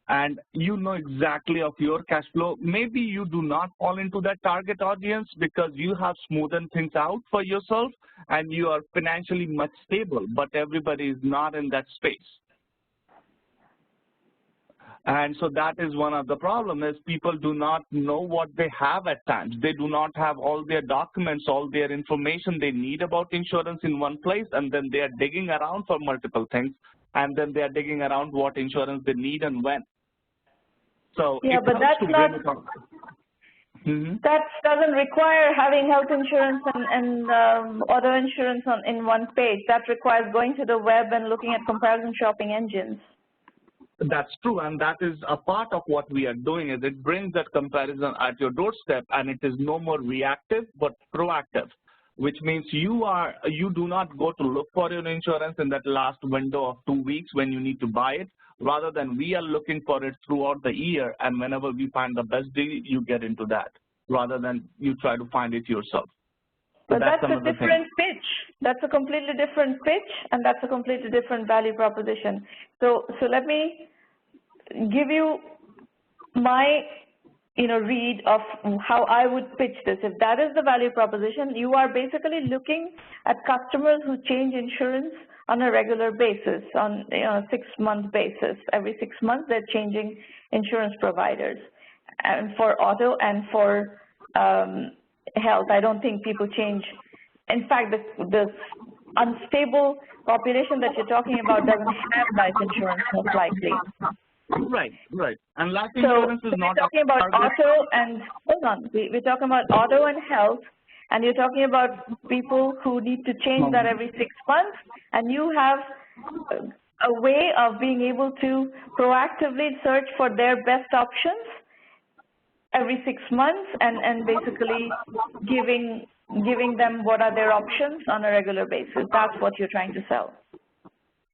S4: and you know exactly of your cash flow. Maybe you do not fall into that target audience because you have smoothened things out for yourself and you are financially much stable, but everybody is not in that space. And so that is one of the problems, is people do not know what they have at times. They do not have all their documents, all their information they need about insurance in one place, and then they are digging around for multiple things, and then they are digging around what insurance they need and when. So
S1: yeah, but that's not, that doesn't require having health insurance and auto insurance in one page. That requires going to the web and looking at comparison shopping engines.
S4: That's true, and that is a part of what we are doing, is it brings that comparison at your doorstep, and it is no more reactive but proactive, which means you do not go to look for your insurance in that last window of 2 weeks when you need to buy it. Rather than we are looking for it throughout the year, and whenever we find the best deal, you get into that, rather than you try to find it yourself. So
S1: but that's a different pitch. That's a completely different pitch, and that's a completely different value proposition. So let me give you my read of how I would pitch this. If that is the value proposition, you are basically looking at customers who change insurance on a regular basis, on a 6-month basis. Every 6 months, they're changing insurance providers, and for auto and for health. I don't think people change. In fact, the unstable population that you're talking about doesn't have life insurance, most likely.
S4: Right. And life insurance is not.
S1: We're talking about auto and, hold on, we're talking about auto and health, and you're talking about people who need to change that every 6 months, and you have a way of being able to proactively search for their best options every 6 months, and basically giving them what are their options on a regular basis. That's what you're trying to sell.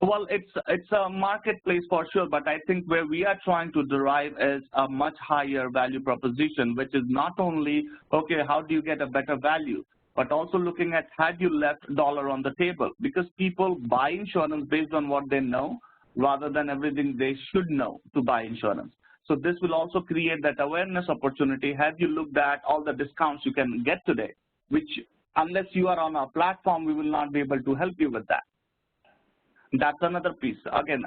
S4: Well, it's a marketplace for sure, but I think where we are trying to derive is a much higher value proposition, which is not only, okay, how do you get a better value, but also looking at, had you left dollar on the table? Because people buy insurance based on what they know rather than everything they should know to buy insurance. So this will also create that awareness opportunity. Have you looked at all the discounts you can get today, which unless you are on our platform, we will not be able to help you with that. That's another piece. Again,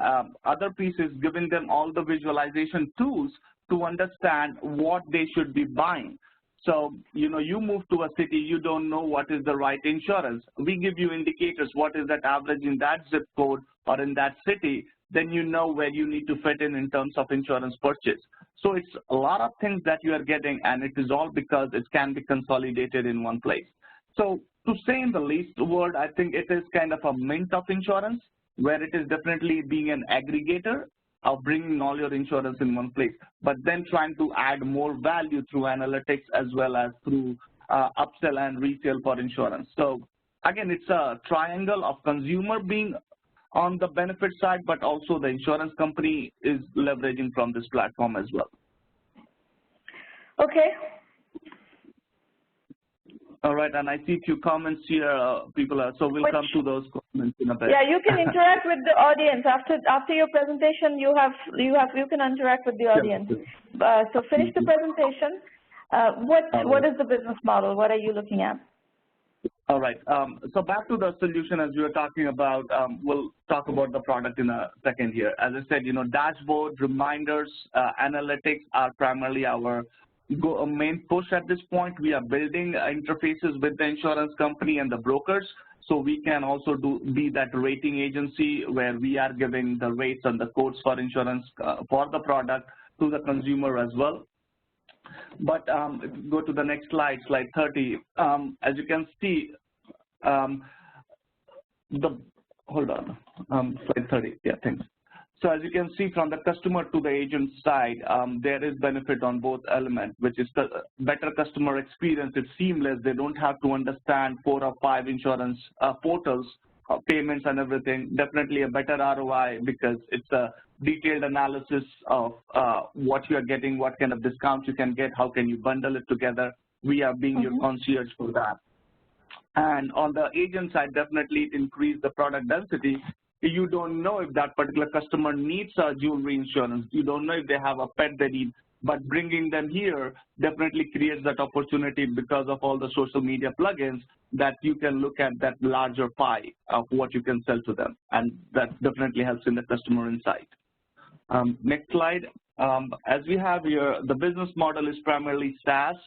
S4: other piece is giving them all the visualization tools to understand what they should be buying. So, you move to a city, you don't know what is the right insurance. We give you indicators, what is that average in that zip code or in that city, then you know where you need to fit in terms of insurance purchase. So it's a lot of things that you are getting, and it is all because it can be consolidated in one place. So to say in the least word, I think it is kind of a mint of insurance, where it is definitely being an aggregator of bringing all your insurance in one place, but then trying to add more value through analytics as well as through upsell and resale for insurance. So again, it's a triangle of consumer being on the benefit side, but also the insurance company is leveraging from this platform as well.
S1: Okay.
S4: All right, and I see a few comments here. People are, so we'll come to those comments in a bit.
S1: Yeah, you can interact with the audience after your presentation. You can interact with the audience. So finish the presentation. What is the business model? What are you looking at?
S4: All right. So back to the solution as we were talking about, we'll talk about the product in a second here. As I said, dashboard, reminders, analytics are primarily our main push at this point. We are building interfaces with the insurance company and the brokers, so we can also be that rating agency where we are giving the rates and the quotes for insurance for the product to the consumer as well. But go to the next slide, slide 30. As you can see, slide 30, yeah, thanks. So as you can see from the customer to the agent side, there is benefit on both elements, which is the better customer experience. It's seamless. They don't have to understand 4 or 5 insurance portals, payments and everything. Definitely a better ROI because it's a detailed analysis of what you are getting, what kind of discounts you can get, how can you bundle it together. We are being your concierge for that. And on the agent side, definitely increase the product density. You don't know if that particular customer needs a jewelry insurance. You don't know if they have a pet they need, but bringing them here definitely creates that opportunity because of all the social media plugins that you can look at that larger pie of what you can sell to them. And that definitely helps in the customer insight. Next slide. As we have here, the business model is primarily SaaS,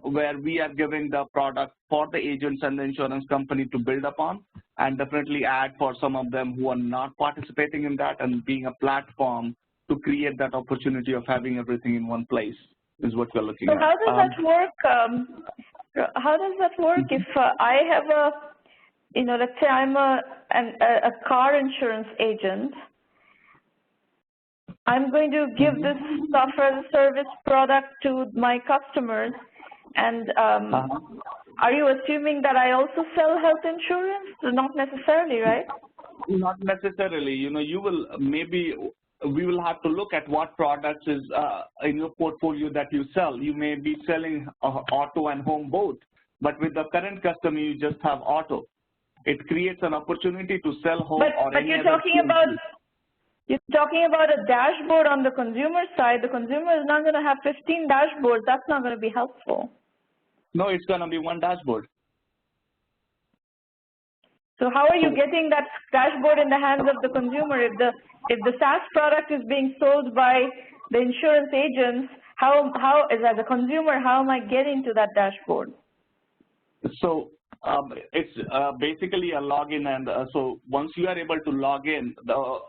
S4: where we are giving the product for the agents and the insurance company to build upon, and definitely add for some of them who are not participating in that, and being a platform to create that opportunity of having everything in one place is what we're looking at.
S1: So how does that work? How does that work if I have a, let's say I'm a car insurance agent. I'm going to give this software as a service product to my customers, and are you assuming that I also sell health insurance? Not necessarily, right?
S4: Not necessarily. You will we will have to look at what products is in your portfolio that you sell. You may be selling auto and home both, but with the current customer, you just have auto. It creates an opportunity to sell home or
S1: but you're talking about a dashboard on the consumer side. The consumer is not going to have 15 dashboards. That's not going to be helpful.
S4: No, it's going to be one dashboard.
S1: So how are you getting that dashboard in the hands of the consumer? If the SaaS product is being sold by the insurance agents, how as a consumer, how am I getting to that dashboard?
S4: So it's basically a login, and so once you are able to log in, the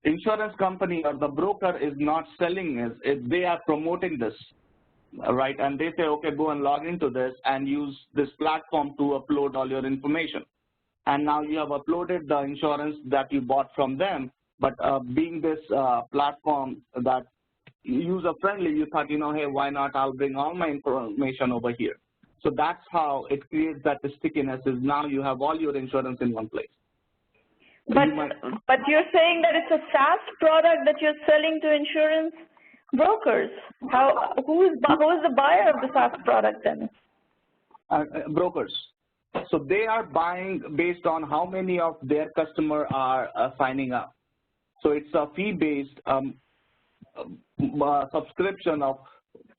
S4: insurance company or the broker is not selling it. They are promoting this, right? And they say, okay, go and log into this and use this platform to upload all your information. And now you have uploaded the insurance that you bought from them, but being this platform that user-friendly, you thought, hey, why not? I'll bring all my information over here. So that's how it creates that stickiness, is now you have all your insurance in one place.
S1: But you're saying that it's a SaaS product that you're selling to insurance brokers. Who is the buyer of the SaaS product then?
S4: Brokers. So they are buying based on how many of their customers are signing up. So it's a fee-based subscription of,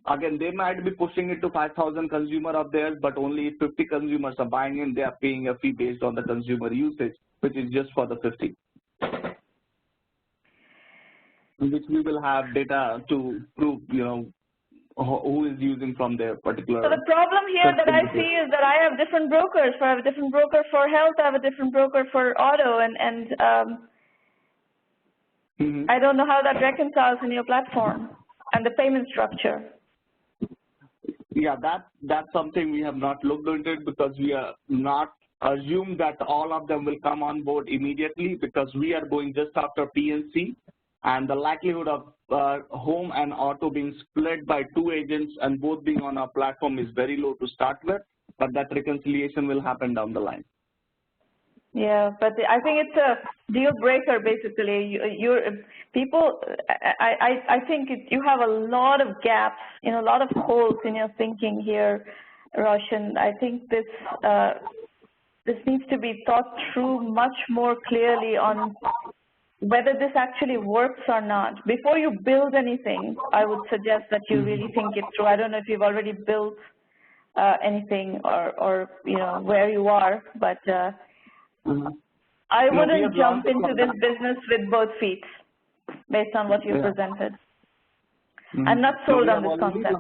S4: again, they might be pushing it to 5,000 consumers of theirs, but only 50 consumers are buying in. They are paying a fee based on the consumer usage, which is just for the 50. Which we will have data to prove, who is using from their particular.
S1: So the problem here that I see is that I have different brokers. So I have a different broker for health, I have a different broker for auto, and I don't know how that reconciles in your platform and the payment structure.
S4: Yeah, that's something we have not looked into it, because we are not assumed that all of them will come on board immediately, because we are going just after PNC, and the likelihood of home and auto being split by 2 agents and both being on our platform is very low to start with, but that reconciliation will happen down the line.
S1: Yeah, but I think it's a deal breaker, basically. I think you have a lot of gaps, a lot of holes in your thinking here, Raution. I think this needs to be thought through much more clearly on whether this actually works or not. Before you build anything, I would suggest that you really think it through. I don't know if you've already built anything or where you are, but I wouldn't jump into this business with both feet based on what you presented. I'm not sold on this concept.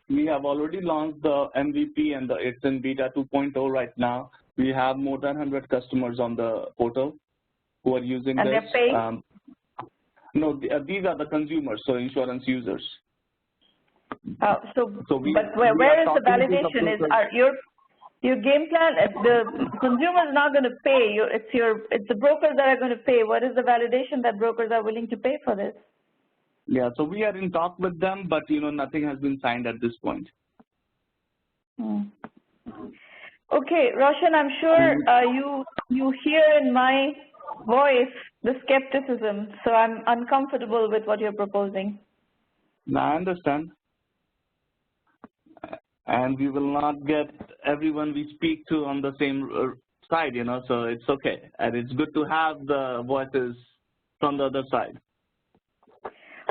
S4: We have already launched the MVP and it's in beta 2.0 right now. We have more than 100 customers on the portal who are using this.
S1: And they're paid?
S4: No, these are the consumers, so insurance users.
S1: But where is the validation? Your game plan? The consumer is not going to pay. It's the brokers that are going to pay. What is the validation that brokers are willing to pay for this?
S4: Yeah, so we are in talk with them, but nothing has been signed at this point.
S1: Okay, Raution, I'm sure you hear in my voice the skepticism, so I'm uncomfortable with what you're proposing.
S4: No, I understand. And we will not get everyone we speak to on the same side, so it's okay. And it's good to have the voices from the other side.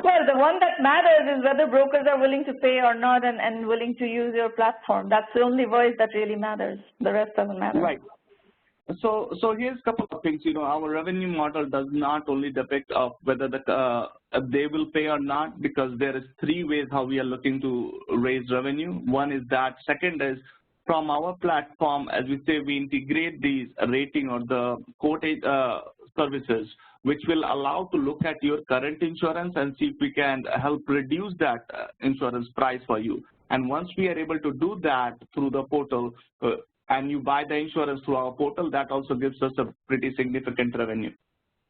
S1: Well, the one that matters is whether brokers are willing to pay or not and willing to use your platform. That's the only voice that really matters. The rest doesn't matter.
S4: Right. So here's a couple of things. Our revenue model does not only depict of whether they will pay or not, because there is 3 ways how we are looking to raise revenue. One is that. Second is from our platform, as we say, we integrate these rating or the quote services, which will allow to look at your current insurance and see if we can help reduce that insurance price for you. And once we are able to do that through the portal, and you buy the insurance through our portal, that also gives us a pretty significant revenue.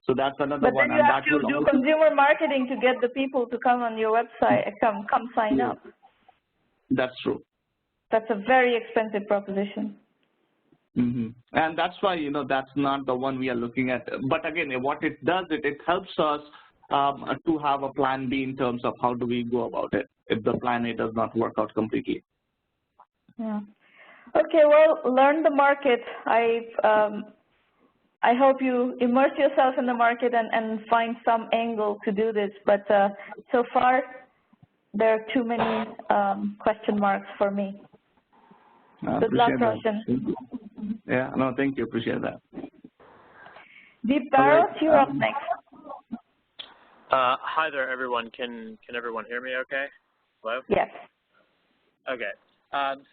S4: So that's another one.
S1: But then you have to do consumer marketing to get the people to come on your website, come sign up.
S4: That's true.
S1: That's a very expensive proposition.
S4: And that's why, that's not the one we are looking at. But again, what it does, it helps us to have a plan B in terms of how do we go about it if the plan A does not work out completely.
S1: Yeah. Okay, well, learn the market. I hope you immerse yourself in the market and find some angle to do this. But so far, there are too many question marks for me. Good luck, Raution.
S4: Yeah, no, thank you. Appreciate that.
S1: Deep Barot, you're up next.
S5: Hi there, everyone. Can everyone hear me okay? Hello?
S1: Yes.
S5: Okay.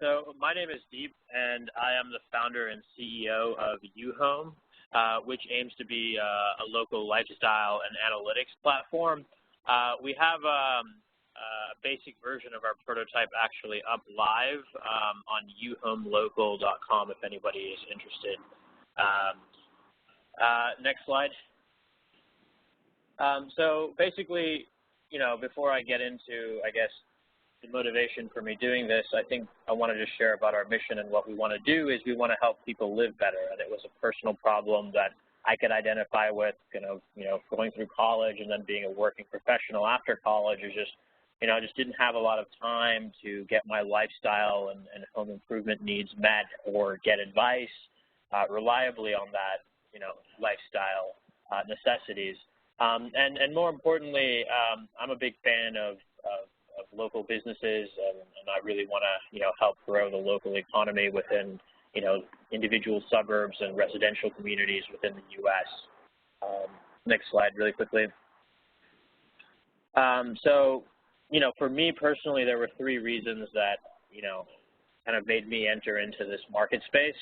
S5: So my name is Deep, and I am the founder and CEO of Uhome, which aims to be a local lifestyle and analytics platform. We have a basic version of our prototype actually up live on uhomelocal.com if anybody is interested. Next slide. So basically, before I get into, I guess, the motivation for me doing this, I think I want to just share about our mission, and what we want to do is we want to help people live better. And it was a personal problem that I could identify with, going through college and then being a working professional after college is just, I just didn't have a lot of time to get my lifestyle and home improvement needs met or get advice reliably on that, lifestyle necessities. And more importantly, I'm a big fan of local businesses, and I really want to, help grow the local economy within, individual suburbs and residential communities within the U.S. Next slide really quickly. So, for me personally, there were 3 reasons that, kind of made me enter into this market space.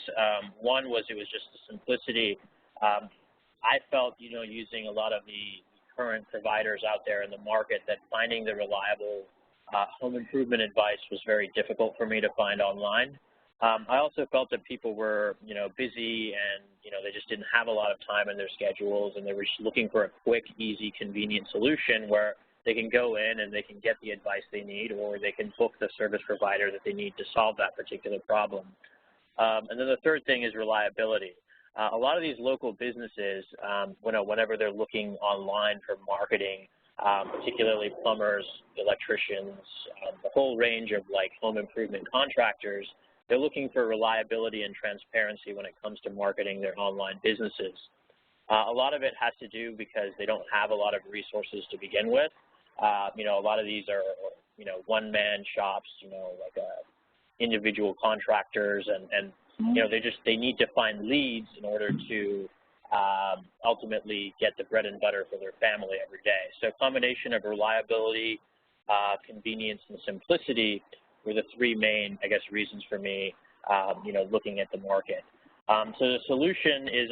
S5: One was it was just the simplicity. I felt, using a lot of the current providers out there in the market, that finding the reliable home improvement advice was very difficult for me to find online. I also felt that people were, busy and, they just didn't have a lot of time in their schedules, and they were just looking for a quick, easy, convenient solution where they can go in and they can get the advice they need, or they can book the service provider that they need to solve that particular problem. And then the third thing is reliability. A lot of these local businesses, whenever they're looking online for marketing, particularly plumbers, electricians, the whole range of home improvement contractors, they're looking for reliability and transparency when it comes to marketing their online businesses. A lot of it has to do because they don't have a lot of resources to begin with. A lot of these are, one-man shops, like a individual contractors, and you know, they need to find leads in order to ultimately get the bread and butter for their family every day. So a combination of reliability, convenience, and simplicity were the three main, I guess, reasons for me, you know, looking at the market. So the solution is,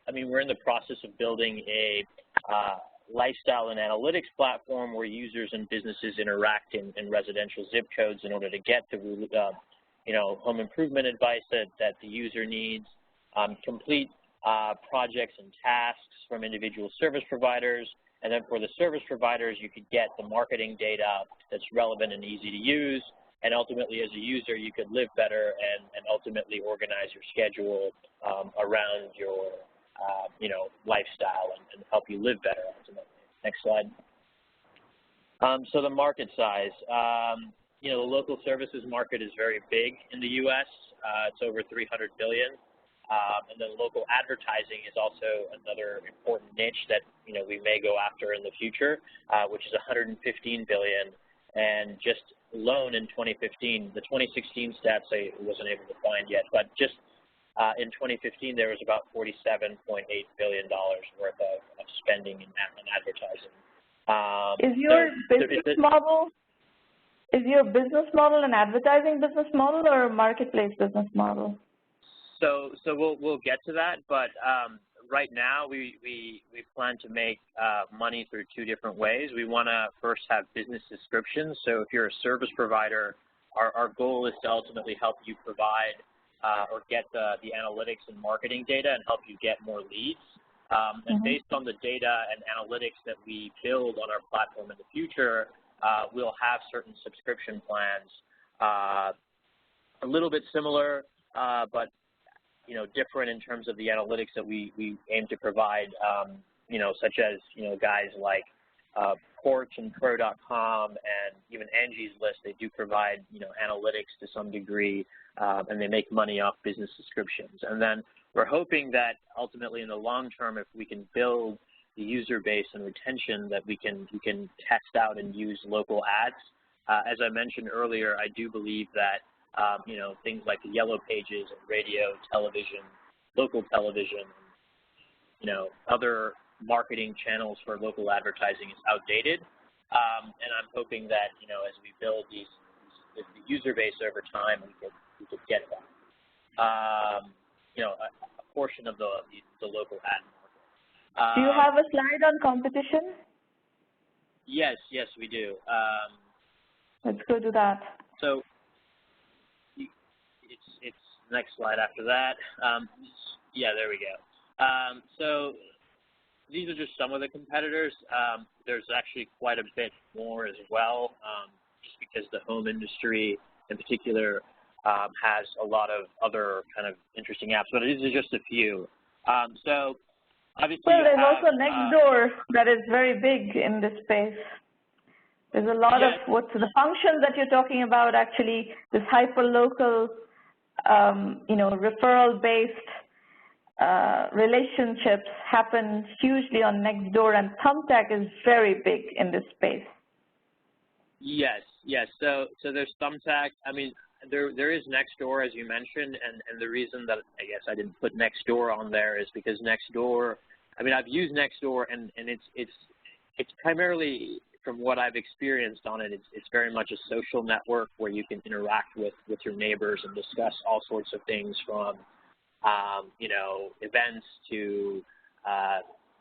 S5: I mean, we're in the process of building a lifestyle and analytics platform where users and businesses interact in residential zip codes in order to get the, you know, home improvement advice that the user needs, complete projects and tasks from individual service providers, and then for the service providers, you could get the marketing data that's relevant and easy to use, and ultimately, as a user, you could live better and ultimately organize your schedule around your, you know, lifestyle and help you live better ultimately. Next slide. So the market size. You know, the local services market is very big in the U.S. It's over $300 billion. And then local advertising is also another important niche that, you know, we may go after in the future, which is $115 billion. And just alone in 2015, the 2016 stats I wasn't able to find yet, but just in 2015 there was about $47.8 billion worth of spending in advertising.
S1: Is your business model an advertising business model or a marketplace business model?
S5: So we'll get to that, but right now we plan to make money through two different ways. We want to first have business subscriptions. So if you're a service provider, our goal is to ultimately help you provide or get the analytics and marketing data and help you get more leads. And based on the data and analytics that we build on our platform in the future, we'll have certain subscription plans, a little bit similar, but you know, different in terms of the analytics that we aim to provide, you know, such as, you know, guys like Porch and Pro.com and even Angie's List. They do provide, you know, analytics to some degree, and they make money off business subscriptions. And then we're hoping that ultimately in the long term, if we can build the user base and retention, that we can test out and use local ads. As I mentioned earlier, I do believe that you know, things like the yellow pages and radio, television, local television, you know, other marketing channels for local advertising is outdated. And I'm hoping that, you know, as we build the user base over time, we could get that, you know, a portion of the local ad market.
S1: Do you have a slide on competition?
S5: Yes, we do.
S1: Let's go to that.
S5: So it's next slide after that. Yeah, there we go. So these are just some of the competitors. There's actually quite a bit more as well, just because the home industry in particular has a lot of other kind of interesting apps, but these are just a few. So obviously,
S1: well, there's also Nextdoor that is very big in this space. There's a lot of what's the functions that you're talking about. Actually, this hyper-local, you know, referral-based relationships happen hugely on Nextdoor, and Thumbtack is very big in this space.
S5: Yes. So there's Thumbtack. I mean, there is Nextdoor, as you mentioned, and the reason that I guess I didn't put Nextdoor on there is because Nextdoor. I mean, I've used Nextdoor, and it's primarily, from what I've experienced on it, it's very much a social network where you can interact with your neighbors and discuss all sorts of things from, you know, events to,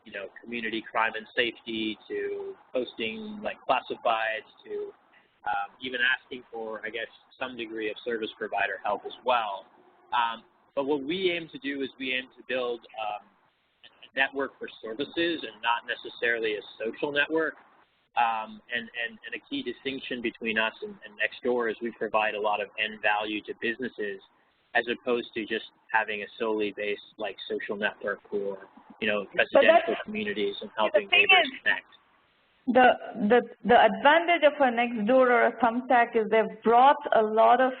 S5: you know, community crime and safety to posting like classifieds to even asking for, I guess, some degree of service provider help as well. But what we aim to do is we aim to build a network for services and not necessarily a social network. And a key distinction between us and Nextdoor is we provide a lot of end value to businesses as opposed to just having a solely based like social network for, you know, residential communities and helping neighbors connect.
S1: The advantage of a Nextdoor or a Thumbtack is they've brought a lot of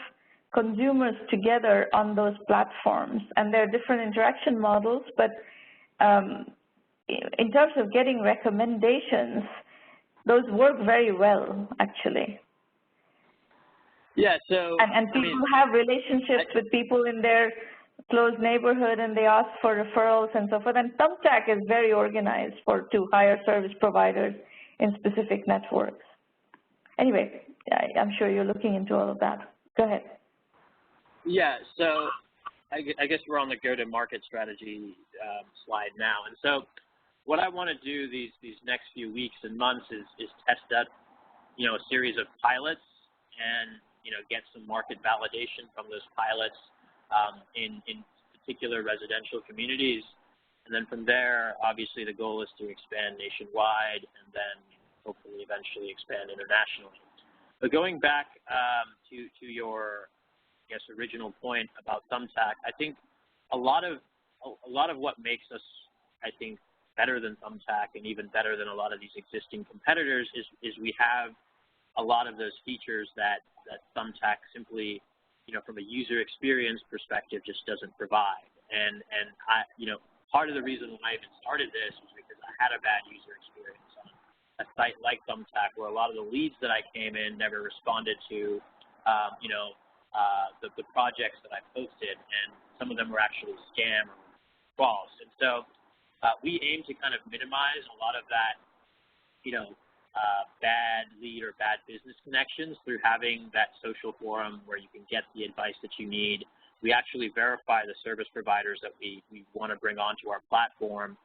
S1: consumers together on those platforms, and there are different interaction models, but in terms of getting recommendations, those work very well, actually.
S5: Yeah, so
S1: and people have relationships with people in their close neighborhood, and they ask for referrals and so forth. And Thumbtack is very organized to hire service providers in specific networks. Anyway, I'm sure you're looking into all of that. Go ahead.
S5: Yeah, so I guess we're on the go-to-market strategy slide now. And so what I want to do these next few weeks and months is test out, a series of pilots and, get some market validation from those pilots in particular residential communities. And then from there, obviously the goal is to expand nationwide and then hopefully eventually expand internationally. But going back to your, original point about Thumbtack, I think a lot of what makes us, better than Thumbtack and even better than a lot of these existing competitors is we have a lot of those features that Thumbtack simply, from a user experience perspective, just doesn't provide. And I, part of the reason why I even started this was because I had a bad user experience on a site like Thumbtack, where a lot of the leads that I came in never responded to, the projects that I posted, and some of them were actually scam or false. And so we aim to kind of minimize a lot of that, bad lead or bad business connections through having that social forum where you can get the advice that you need. We actually verify the service providers that we want to bring onto our platform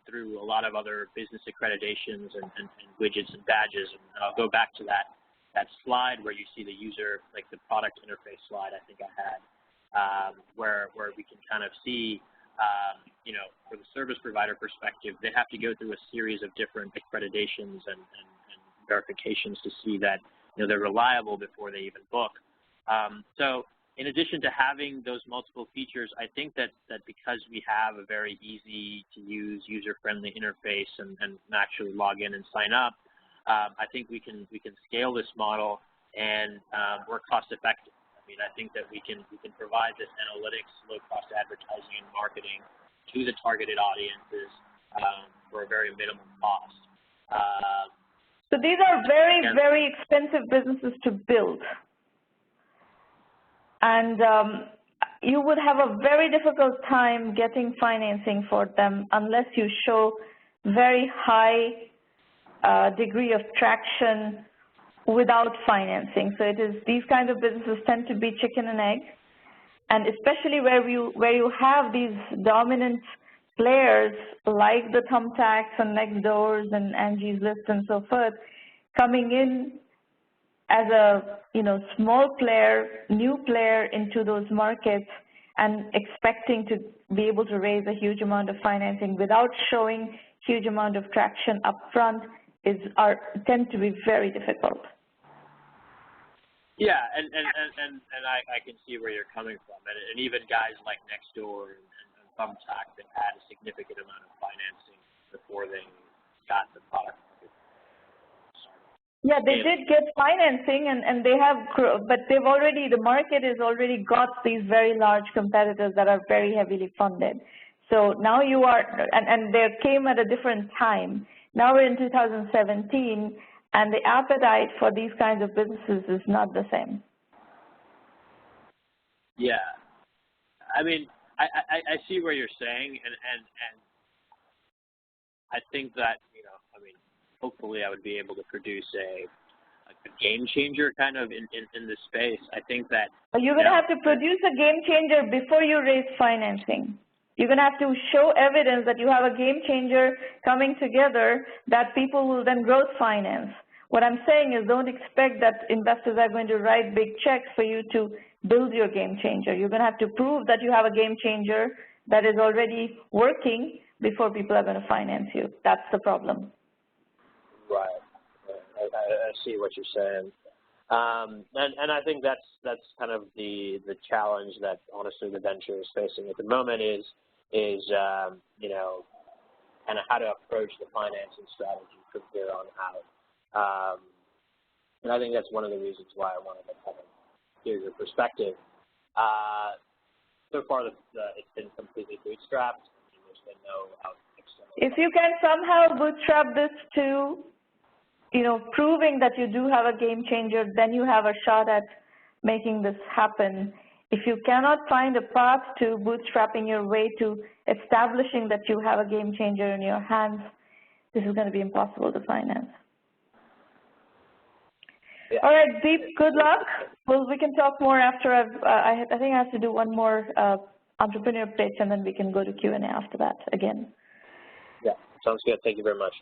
S5: through a lot of other business accreditations and widgets and badges. And I'll go back to that slide where you see the user, like the product interface slide I think I had, where we can kind of see, for the service provider perspective, they have to go through a series of different accreditations and verifications to see that they're reliable before they even book. So in addition to having those multiple features, I think that because we have a very easy to use, user-friendly interface and actually log in and sign up, I think we can scale this model and we're cost effective. I mean, I think that we can provide this analytics, low-cost advertising and marketing to the targeted audiences for a very minimum cost.
S1: So these are very, very expensive businesses to build. And you would have a very difficult time getting financing for them unless you show very high degree of traction without financing. So these kind of businesses tend to be chicken and egg, and especially where you have these dominant players like the Thumbtacks and Nextdoors and Angie's List and so forth, coming in as a small player, new player into those markets, and expecting to be able to raise a huge amount of financing without showing huge amount of traction up front tend to be very difficult.
S5: Yeah, and I can see where you're coming from, and even guys like Nextdoor and Thumbtack that had a significant amount of financing before they got the product.
S1: Yeah, they did get financing, and they have, but the market has already got these very large competitors that are very heavily funded. So now you are, and they came at a different time. Now we're in 2017, and the appetite for these kinds of businesses is not the same.
S5: Yeah, I mean, I see where you're saying, and I think that hopefully I would be able to produce a game changer kind of in this space. I think that
S1: you're going to have to produce a game changer before you raise financing. You're going to have to show evidence that you have a game changer coming together that people will then growth finance. What I'm saying is don't expect that investors are going to write big checks for you to build your game changer. You're going to have to prove that you have a game changer that is already working before people are going to finance you. That's the problem.
S5: Right. I see what you're saying. And I think that's kind of the challenge that honestly the venture is facing at the moment is kind of how to approach the financing strategy from here on out. And I think that's one of the reasons why I wanted to kind of hear your perspective. So far, it's been completely bootstrapped. There's been no external.
S1: If you can somehow bootstrap this to, proving that you do have a game changer, then you have a shot at making this happen. If you cannot find a path to bootstrapping your way to establishing that you have a game changer in your hands, this is going to be impossible to finance. Yeah. All right, Deep, good luck. Well, we can talk more after I think I have to do one more entrepreneur pitch, and then we can go to Q&A after that again.
S5: Yeah, sounds good. Thank you very much.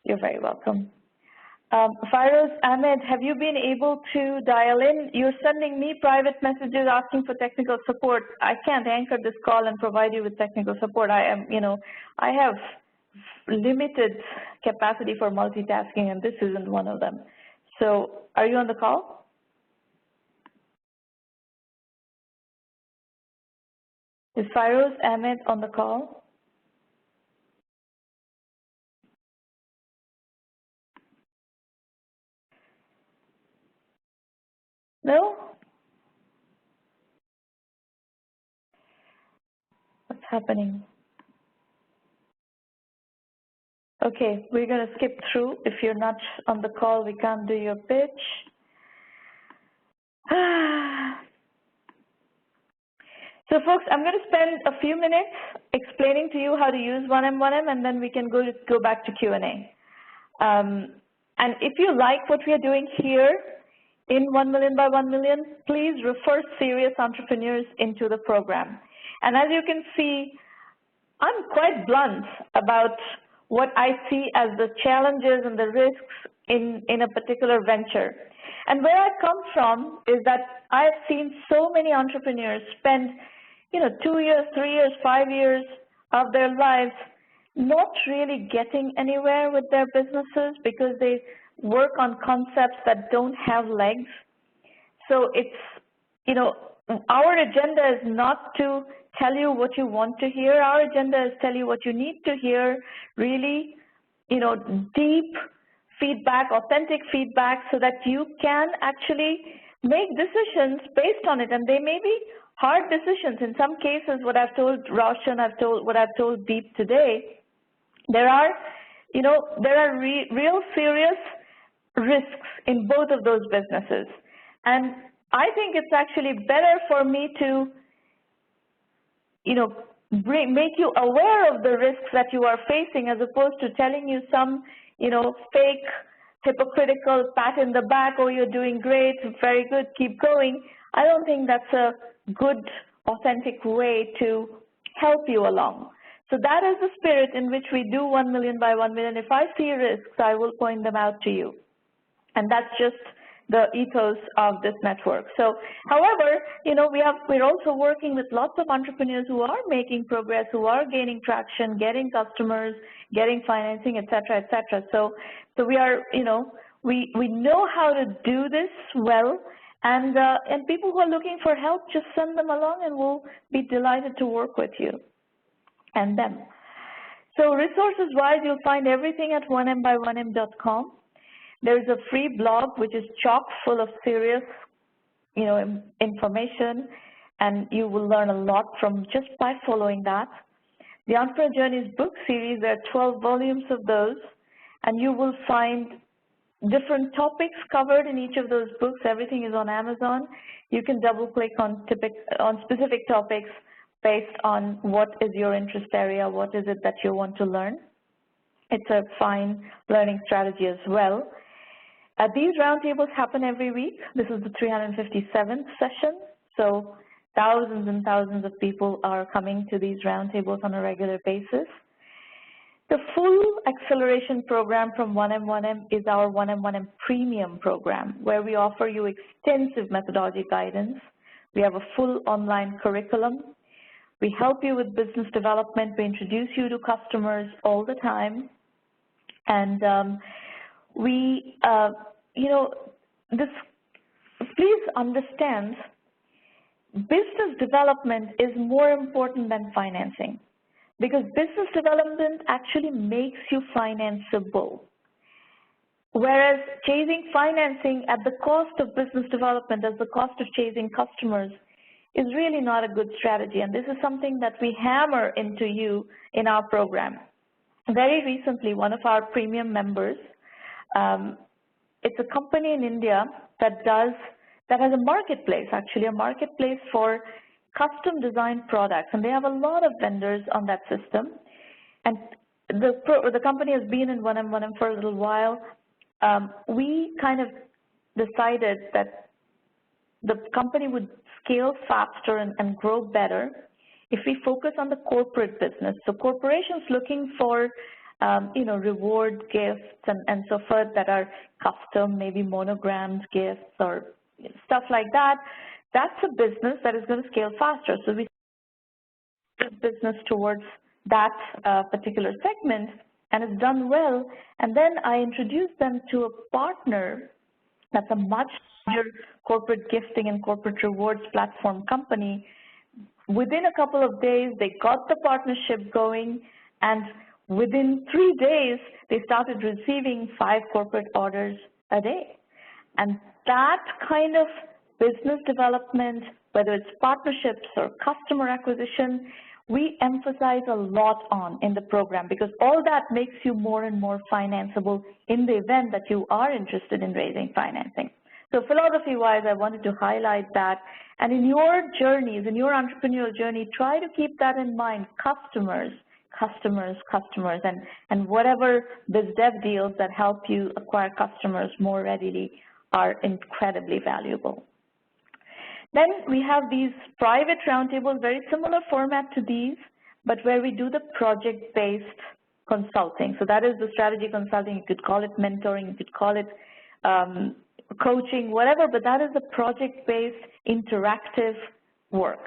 S1: You're very welcome. Firoz Ahmed, have you been able to dial in? You're sending me private messages asking for technical support. I can't anchor this call and provide you with technical support. I have limited capacity for multitasking, and this isn't one of them. So, are you on the call? Is Firoz Ahmed on the call? No? What's happening? Okay, we're going to skip through. If you're not on the call, we can't do your pitch. So folks, I'm going to spend a few minutes explaining to you how to use 1M1M, and then we can go back to Q&A. And if you like what we are doing here in 1 million by 1 million, please refer serious entrepreneurs into the program. And as you can see, I'm quite blunt about what I see as the challenges and the risks in a particular venture. And where I come from is that I've seen so many entrepreneurs spend 2 years, 3 years, 5 years of their lives not really getting anywhere with their businesses because they work on concepts that don't have legs. So it's, our agenda is not to tell you what you want to hear. Our agenda is tell you what you need to hear, really, deep feedback, authentic feedback, so that you can actually make decisions based on it. And they may be hard decisions. In some cases, what I've told Raution, what I've told Deep today, there are real serious risks in both of those businesses. And I think it's actually better for me to, make you aware of the risks that you are facing, as opposed to telling you some, fake, hypocritical pat in the back, oh, you're doing great, very good, keep going. I don't think that's a good, authentic way to help you along. So that is the spirit in which we do 1 million by 1 million. If I see risks, I will point them out to you. And that's just the ethos of this network. So, however, we're also working with lots of entrepreneurs who are making progress, who are gaining traction, getting customers, getting financing, et cetera, et cetera. So we are, we know how to do this well, and people who are looking for help, just send them along, and we'll be delighted to work with you and them. So resources-wise, you'll find everything at 1Mby1M.com. There's a free blog which is chock full of serious, information, and you will learn a lot from just by following that. The Entrepreneur Journeys book series, there are 12 volumes of those, and you will find different topics covered in each of those books. Everything is on Amazon. You can double-click on specific topics based on what is your interest area, what is it that you want to learn. It's a fine learning strategy as well. These roundtables happen every week. This is the 357th session, so thousands and thousands of people are coming to these roundtables on a regular basis. The full acceleration program from 1M1M is our 1M1M Premium program, where we offer you extensive methodology guidance. We have a full online curriculum. We help you with business development. We introduce you to customers all the time. And please understand, business development is more important than financing, because business development actually makes you financeable. Whereas chasing financing at the cost of business development, at the cost of chasing customers, is really not a good strategy. And this is something that we hammer into you in our program. Very recently, one of our premium members, it's a company in India that does that has a marketplace, actually a marketplace for custom designed products, and they have a lot of vendors on that system. And the company has been in 1M1M for a little while. We kind of decided that the company would scale faster and grow better if we focus on the corporate business. So corporations looking for reward gifts and so forth that are custom, maybe monogrammed gifts or stuff like that, that's a business that is going to scale faster. So we business towards that particular segment, and it's done well. And then I introduced them to a partner that's a much larger corporate gifting and corporate rewards platform company. Within a couple of days, they got the partnership going, and within 3 days, they started receiving 5 corporate orders a day. And that kind of business development, whether it's partnerships or customer acquisition, we emphasize a lot on in the program, because all that makes you more and more financeable in the event that you are interested in raising financing. So philosophy-wise, I wanted to highlight that. And in your journeys, in your entrepreneurial journey, try to keep that in mind: customers, customers, customers, and whatever biz dev deals that help you acquire customers more readily are incredibly valuable. Then we have these private roundtables, very similar format to these, but where we do the project-based consulting. So that is the strategy consulting. You could call it mentoring, you could call it coaching, whatever, but that is the project-based interactive work.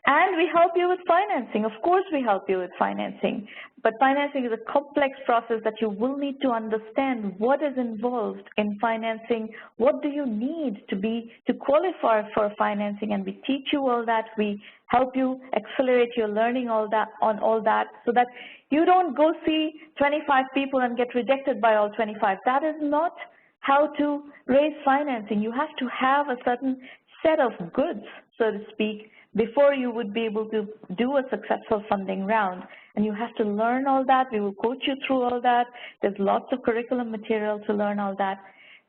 S1: And we help you with financing. Of course we help you with financing, but financing is a complex process that you will need to understand what is involved in financing, what do you need to qualify for financing, and we teach you all that. We help you accelerate your learning on all that so that you don't go see 25 people and get rejected by all 25. That is not how to raise financing. You have to have a certain set of goods, so to speak, before you would be able to do a successful funding round. And you have to learn all that. We will coach you through all that. There's lots of curriculum material to learn all that.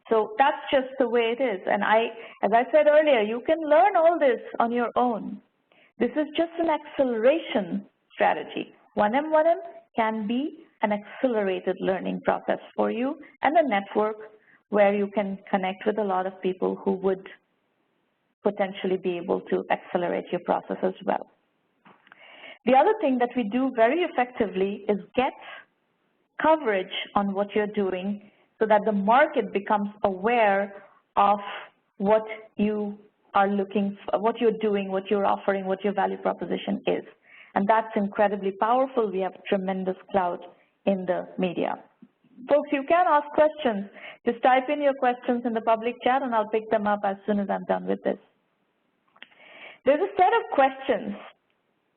S1: So that's just the way it is. And as I said earlier, you can learn all this on your own. This is just an acceleration strategy. 1M1M can be an accelerated learning process for you, and a network where you can connect with a lot of people who would potentially be able to accelerate your process as well. The other thing that we do very effectively is get coverage on what you're doing so that the market becomes aware of what you are looking for, what you're doing, what you're offering, what your value proposition is. And that's incredibly powerful. We have a tremendous clout in the media. Folks, you can ask questions. Just type in your questions in the public chat and I'll pick them up as soon as I'm done with this. There's a set of questions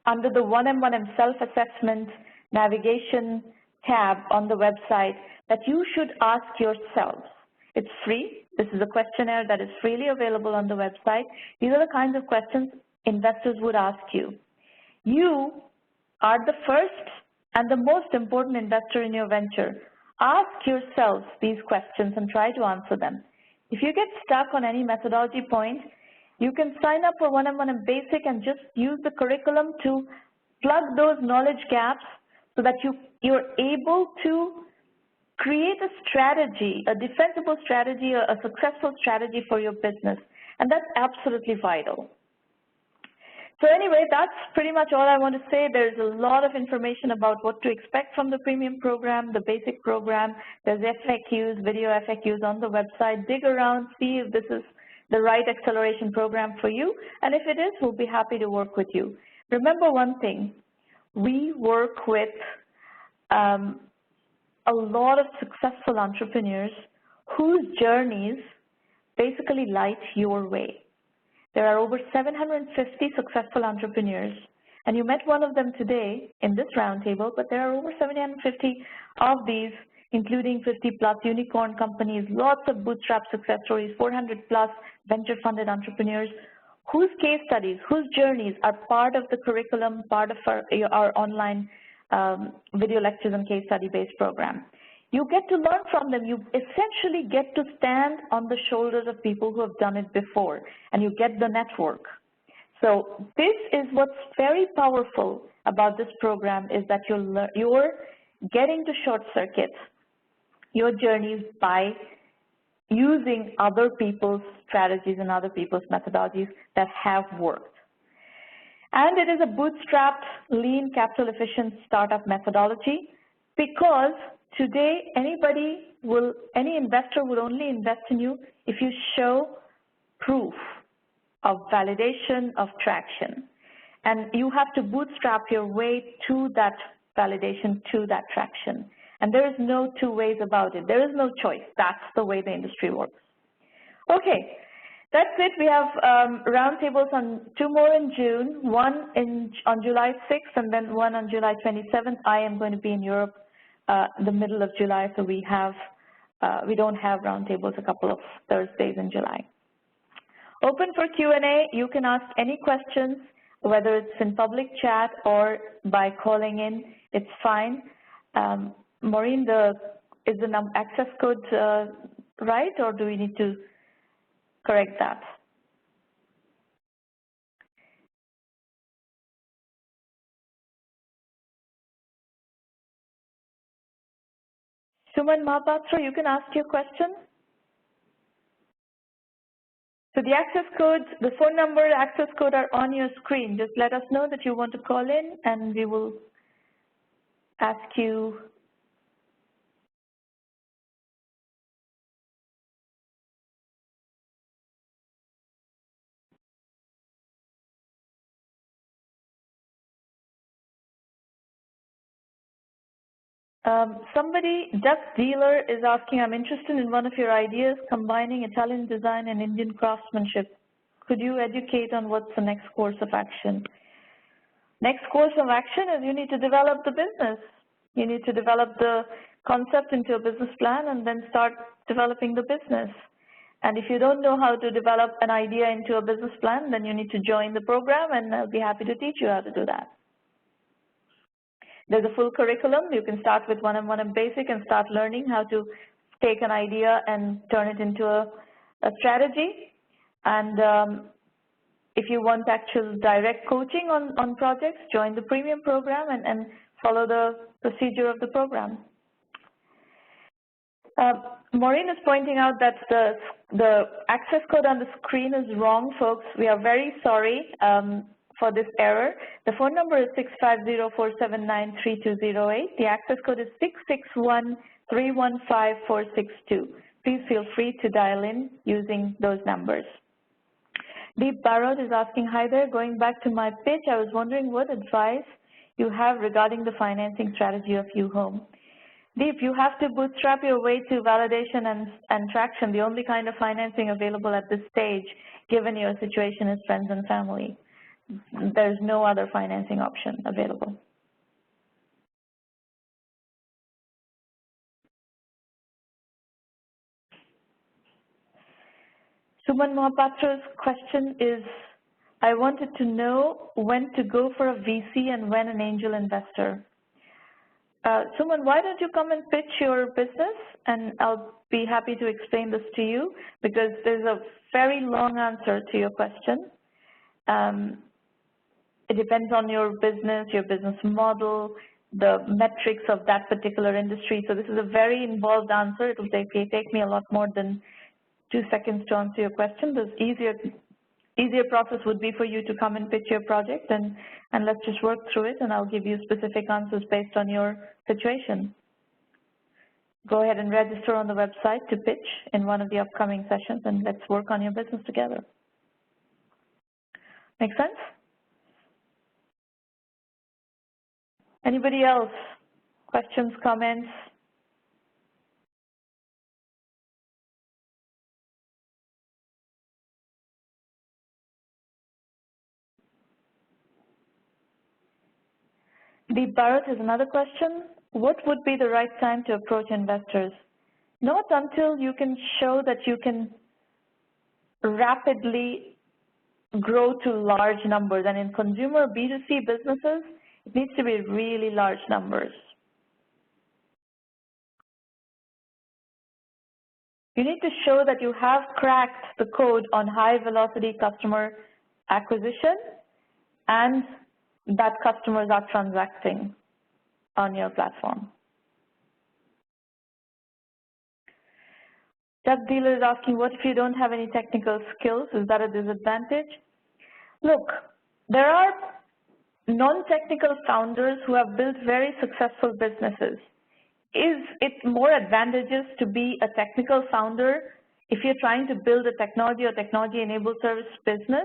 S1: under the 1M1M self-assessment navigation tab on the website that you should ask yourselves. It's free. This is a questionnaire that is freely available on the website. These are the kinds of questions investors would ask you. You are the first and the most important investor in your venture. Ask yourselves these questions and try to answer them. If you get stuck on any methodology point, you can sign up for 1M1M Basic and just use the curriculum to plug those knowledge gaps so that you're able to create a strategy, a defensible strategy, a successful strategy for your business. And that's absolutely vital. So anyway, that's pretty much all I want to say. There's a lot of information about what to expect from the premium program, the basic program. There's FAQs, video FAQs on the website. Dig around, see if this is the right acceleration program for you. And if it is, we'll be happy to work with you. Remember one thing, we work with a lot of successful entrepreneurs whose journeys basically light your way. There are over 750 successful entrepreneurs, and you met one of them today in this roundtable, but there are over 750 of these, including 50+ unicorn companies, lots of bootstrap success stories, 400+ venture-funded entrepreneurs whose case studies, whose journeys are part of the curriculum, part of our online video lectures and case study-based program. you get to learn from them. You essentially get to stand on the shoulders of people who have done it before, and you get the network. So this is what's very powerful about this program, is that you're getting to short circuit your journeys by using other people's strategies and other people's methodologies that have worked. And it is a bootstrapped, lean, capital-efficient startup methodology, because today any investor will only invest in you if you show proof of validation, of traction. And you have to bootstrap your way to that validation, to that traction. And there is no two ways about it. There is no choice. That's the way the industry works. Okay, that's it. We have roundtables on 2 more in June, one on July 6th and then one on July 27th. I am going to be in Europe the middle of July, so we don't have roundtables a couple of Thursdays in July. Open for Q&A. You can ask any questions, whether it's in public chat or by calling in. It's fine. Maureen, is the access code right, or do we need to correct that? Suman Mahapatra, you can ask your question. So the access code, the phone number, access code are on your screen. Just let us know that you want to call in, and we will ask you. Somebody, Duck Dealer, is asking, I'm interested in one of your ideas combining Italian design and Indian craftsmanship. Could you educate on what's the next course of action? Next course of action is you need to develop the business. You need to develop the concept into a business plan and then start developing the business. And if you don't know how to develop an idea into a business plan, then you need to join the program, and I'll be happy to teach you how to do that. There's a full curriculum. You can start with 1M1M Basic and start learning how to take an idea and turn it into a strategy. And if you want actual direct coaching on projects, join the premium program and follow the procedure of the program. Maureen is pointing out that the access code on the screen is wrong, folks. We are very sorry for this error. The phone number is 650-479-3208. The access code is 661-315-462. Please feel free to dial in using those numbers. Deep Barot is asking, hi there, going back to my pitch, I was wondering what advice you have regarding the financing strategy of Uhome. Deep, you have to bootstrap your way to validation and traction, the only kind of financing available at this stage, given your situation as friends and family. There's no other financing option available. Suman Mohapatra's question is, I wanted to know when to go for a VC and when an angel investor. Suman, why don't you come and pitch your business, and I'll be happy to explain this to you, because there's a very long answer to your question. It depends on your business model, the metrics of that particular industry. So this is a very involved answer. It will take me a lot more than 2 seconds to answer your question. The easier process would be for you to come and pitch your project, and let's just work through it, and I'll give you specific answers based on your situation. Go ahead and register on the website to pitch in one of the upcoming sessions, and let's work on your business together. Make sense? Anybody else? Questions, comments? Deep Barot has another question. What would be the right time to approach investors? Not until you can show that you can rapidly grow to large numbers. And in consumer B2C businesses, it needs to be really large numbers. You need to show that you have cracked the code on high velocity customer acquisition and that customers are transacting on your platform. That dealer is asking, what if you don't have any technical skills? Is that a disadvantage? Look, there are non-technical founders who have built very successful businesses. Is it more advantageous to be a technical founder if you're trying to build a technology or technology-enabled service business?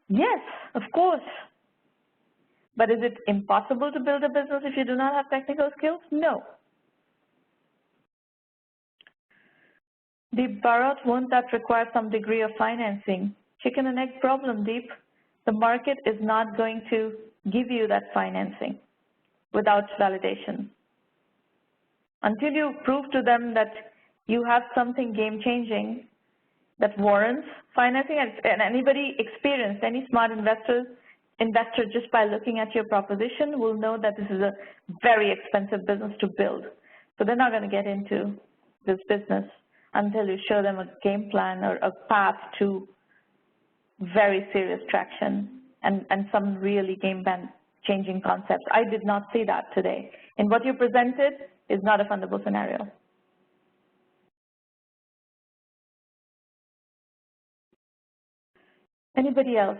S1: Yes, of course. But is it impossible to build a business if you do not have technical skills? No. Deep Barot, won't that require some degree of financing? Chicken and egg problem, Deep. The market is not going to give you that financing without validation. Until you prove to them that you have something game-changing that warrants financing, and anybody experienced, any smart investor just by looking at your proposition will know that this is a very expensive business to build. So they're not going to get into this business until you show them a game plan or a path to very serious traction and some really game-changing concepts. I did not see that today. And what you presented is not a fundable scenario. Anybody else?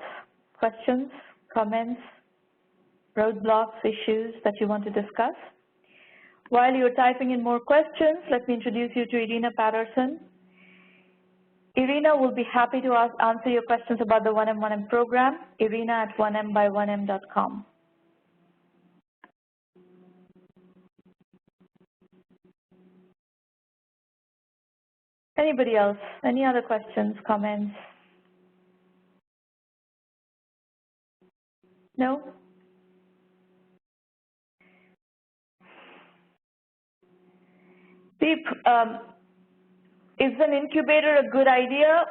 S1: Questions, comments, roadblocks, issues that you want to discuss? While you're typing in more questions, let me introduce you to Irina Patterson. Irina will be happy to answer your questions about the 1M1M program. Irina at 1Mby1M.com. Anybody else? Any other questions, comments? No? Deep, is an incubator a good idea?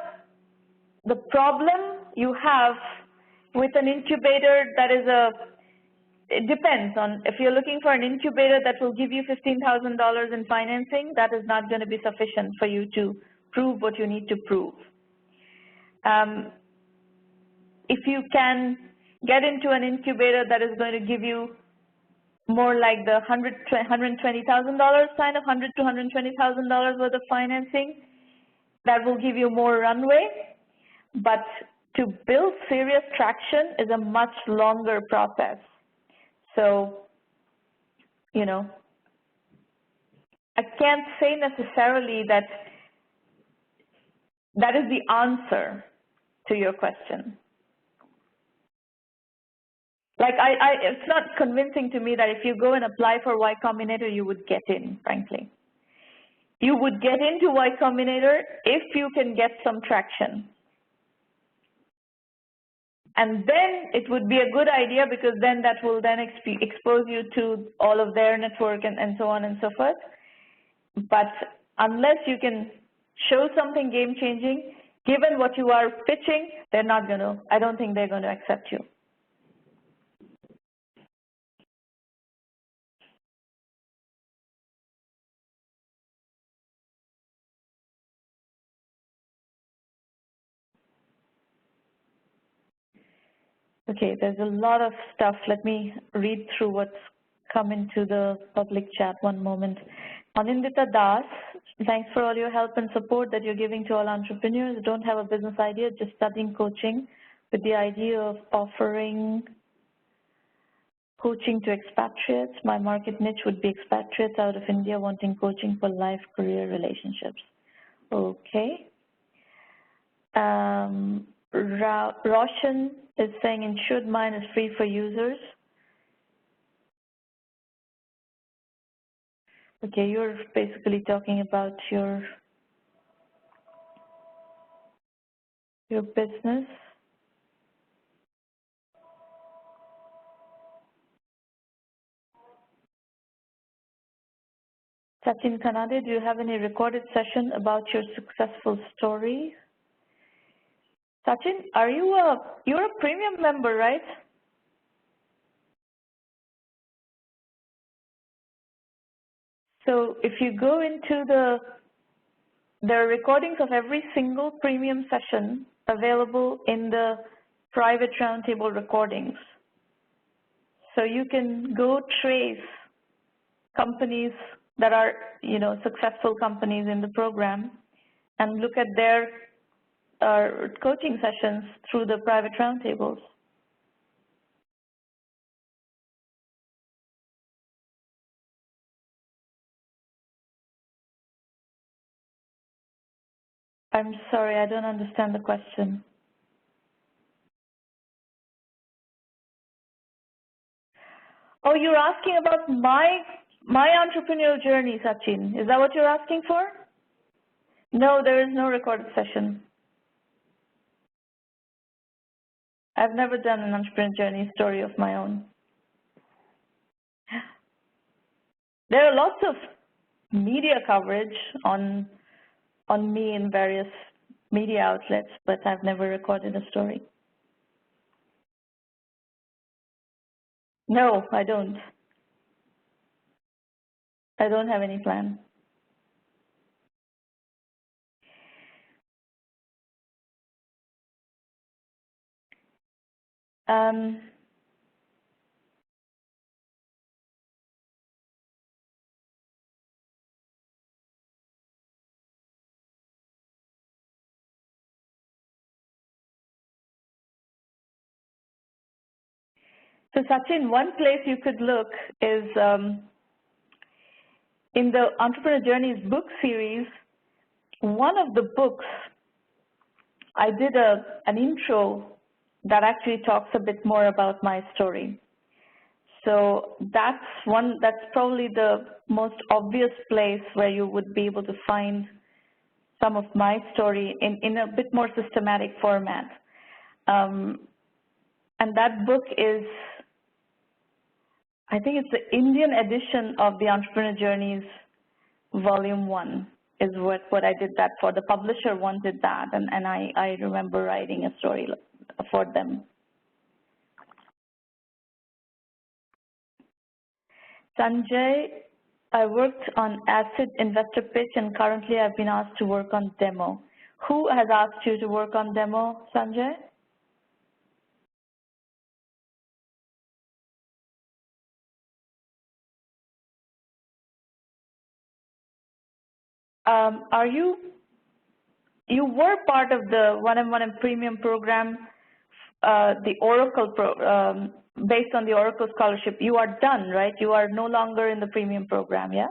S1: The problem you have with an incubator that is it depends on, if you're looking for an incubator that will give you $15,000 in financing, that is not going to be sufficient for you to prove what you need to prove. If you can get into an incubator that is going to give you more like the $120,000 kind of $100,000 to $120,000 worth of financing, that will give you more runway. But to build serious traction is a much longer process. So, you know, I can't say necessarily that that is the answer to your question. Like, it's not convincing to me that if you go and apply for Y Combinator, you would get in, frankly. You would get into Y Combinator if you can get some traction. And then it would be a good idea, because then that will then expose you to all of their network and so on and so forth. But unless you can show something game-changing, given what you are pitching, they're not going to, I don't think they're going to accept you. Okay, there's a lot of stuff. Let me read through what's come into the public chat. One moment. Anindita Das, thanks for all your help and support that you're giving to all entrepreneurs who don't have a business idea, just studying coaching with the idea of offering coaching to expatriates. My market niche would be expatriates out of India wanting coaching for life, career, relationships. Okay. Raution is saying Insured Mine is free for users. Okay, you're basically talking about your business. Sachin Kanade, do you have any recorded session about your successful story? Sachin, you're a premium member, right? So if you go into the there are recordings of every single premium session available in the private roundtable recordings. So you can go trace companies that are, successful companies in the program and look at their coaching sessions through the private roundtables. I'm sorry, I don't understand the question. Oh, you're asking about my entrepreneurial journey, Sachin. Is that what you're asking for? No, there is no recorded session. I've never done an entrepreneurial journey story of my own. There are lots of media coverage on me in various media outlets, but I've never recorded a story. No, I don't. I don't have any plan. So Sachin, one place you could look is in the Entrepreneur Journeys book series. One of the books, I did an intro that actually talks a bit more about my story. So that's probably the most obvious place where you would be able to find some of my story in a bit more systematic format. And that book is, I think it's the Indian edition of the Entrepreneur Journeys Volume 1 is what I did that for. The publisher wanted that, and I remember writing a story for them. Sanjay, I worked on Acid Investor Pitch, and currently I've been asked to work on Demo. Who has asked you to work on Demo, Sanjay? You were part of the 1M1M Premium program, the Oracle based on the Oracle scholarship. You are done, right? You are no longer in the Premium program, yeah?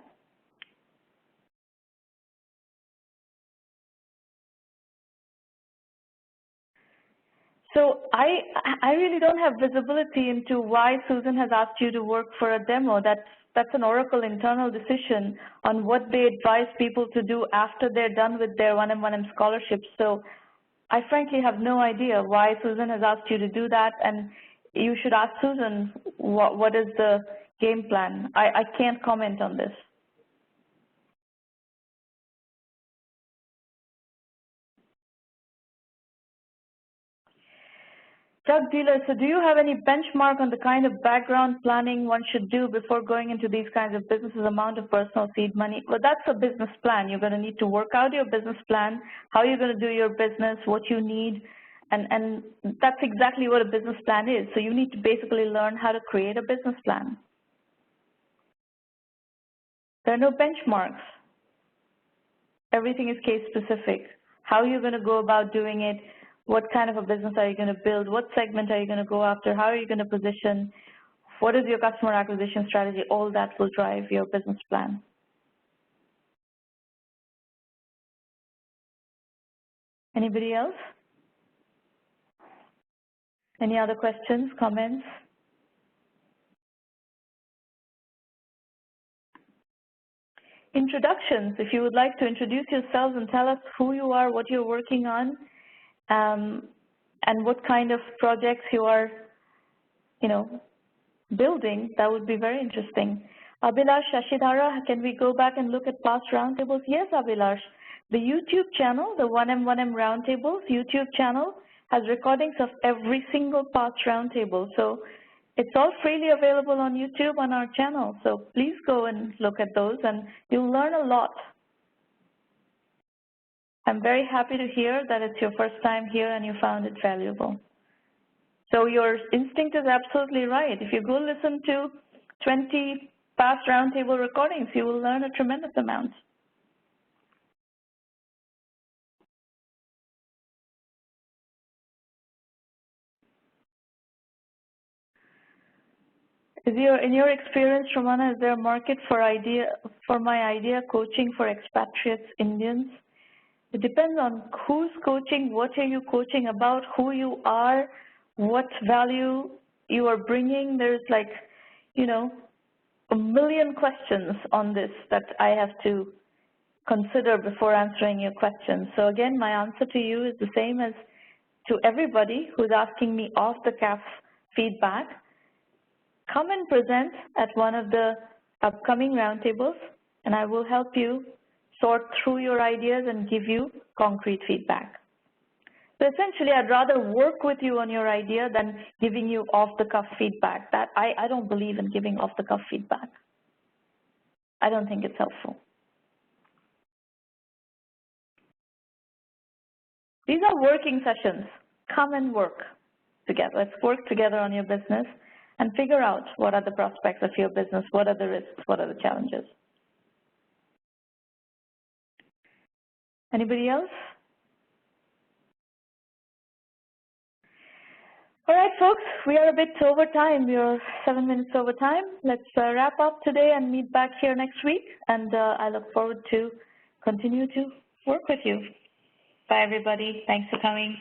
S1: So I really don't have visibility into why Susan has asked you to work for a demo. That's an Oracle internal decision on what they advise people to do after they're done with their 1M1M scholarship. So I frankly have no idea why Susan has asked you to do that, and you should ask Susan what is the game plan. I can't comment on this. Drug dealer, so do you have any benchmark on the kind of background planning one should do before going into these kinds of businesses, amount of personal seed money? Well, that's a business plan. You're going to need to work out your business plan, how you're going to do your business, what you need, and that's exactly what a business plan is. So you need to basically learn how to create a business plan. There are no benchmarks. Everything is case specific. How you're going to go about doing it, what kind of a business are you going to build, what segment are you going to go after, how are you going to position, what is your customer acquisition strategy, all that will drive your business plan. Anybody else? Any other questions, comments? Introductions, if you would like to introduce yourselves and tell us who you are, what you're working on, and what kind of projects you are, building, that would be very interesting. Abhilash Shashidhara, can we go back and look at past roundtables? Yes, Abhilash. The YouTube channel, the 1M1M Roundtables YouTube channel, has recordings of every single past roundtable. So it's all freely available on YouTube on our channel. So please go and look at those, and you'll learn a lot. I'm very happy to hear that it's your first time here and you found it valuable. So your instinct is absolutely right. If you go listen to 20 past roundtable recordings, you will learn a tremendous amount. In your experience, Ramana, is there a market for my idea coaching for expatriates Indians? It depends on who's coaching, what are you coaching about, who you are, what value you are bringing. There's like, you know, a million questions on this that I have to consider before answering your question. So again, my answer to you is the same as to everybody who's asking me off the cuff feedback. Come and present at one of the upcoming roundtables, and I will help you sort through your ideas and give you concrete feedback. So essentially, I'd rather work with you on your idea than giving you off-the-cuff feedback. That I don't believe in giving off-the-cuff feedback. I don't think it's helpful. These are working sessions. Come and work together. Let's work together on your business and figure out what are the prospects of your business, what are the risks, what are the challenges. Anybody else? All right, folks, we are a bit over time. We are 7 minutes over time. Let's wrap up today and meet back here next week. And I look forward to continue to work with you. Bye, everybody. Thanks for coming.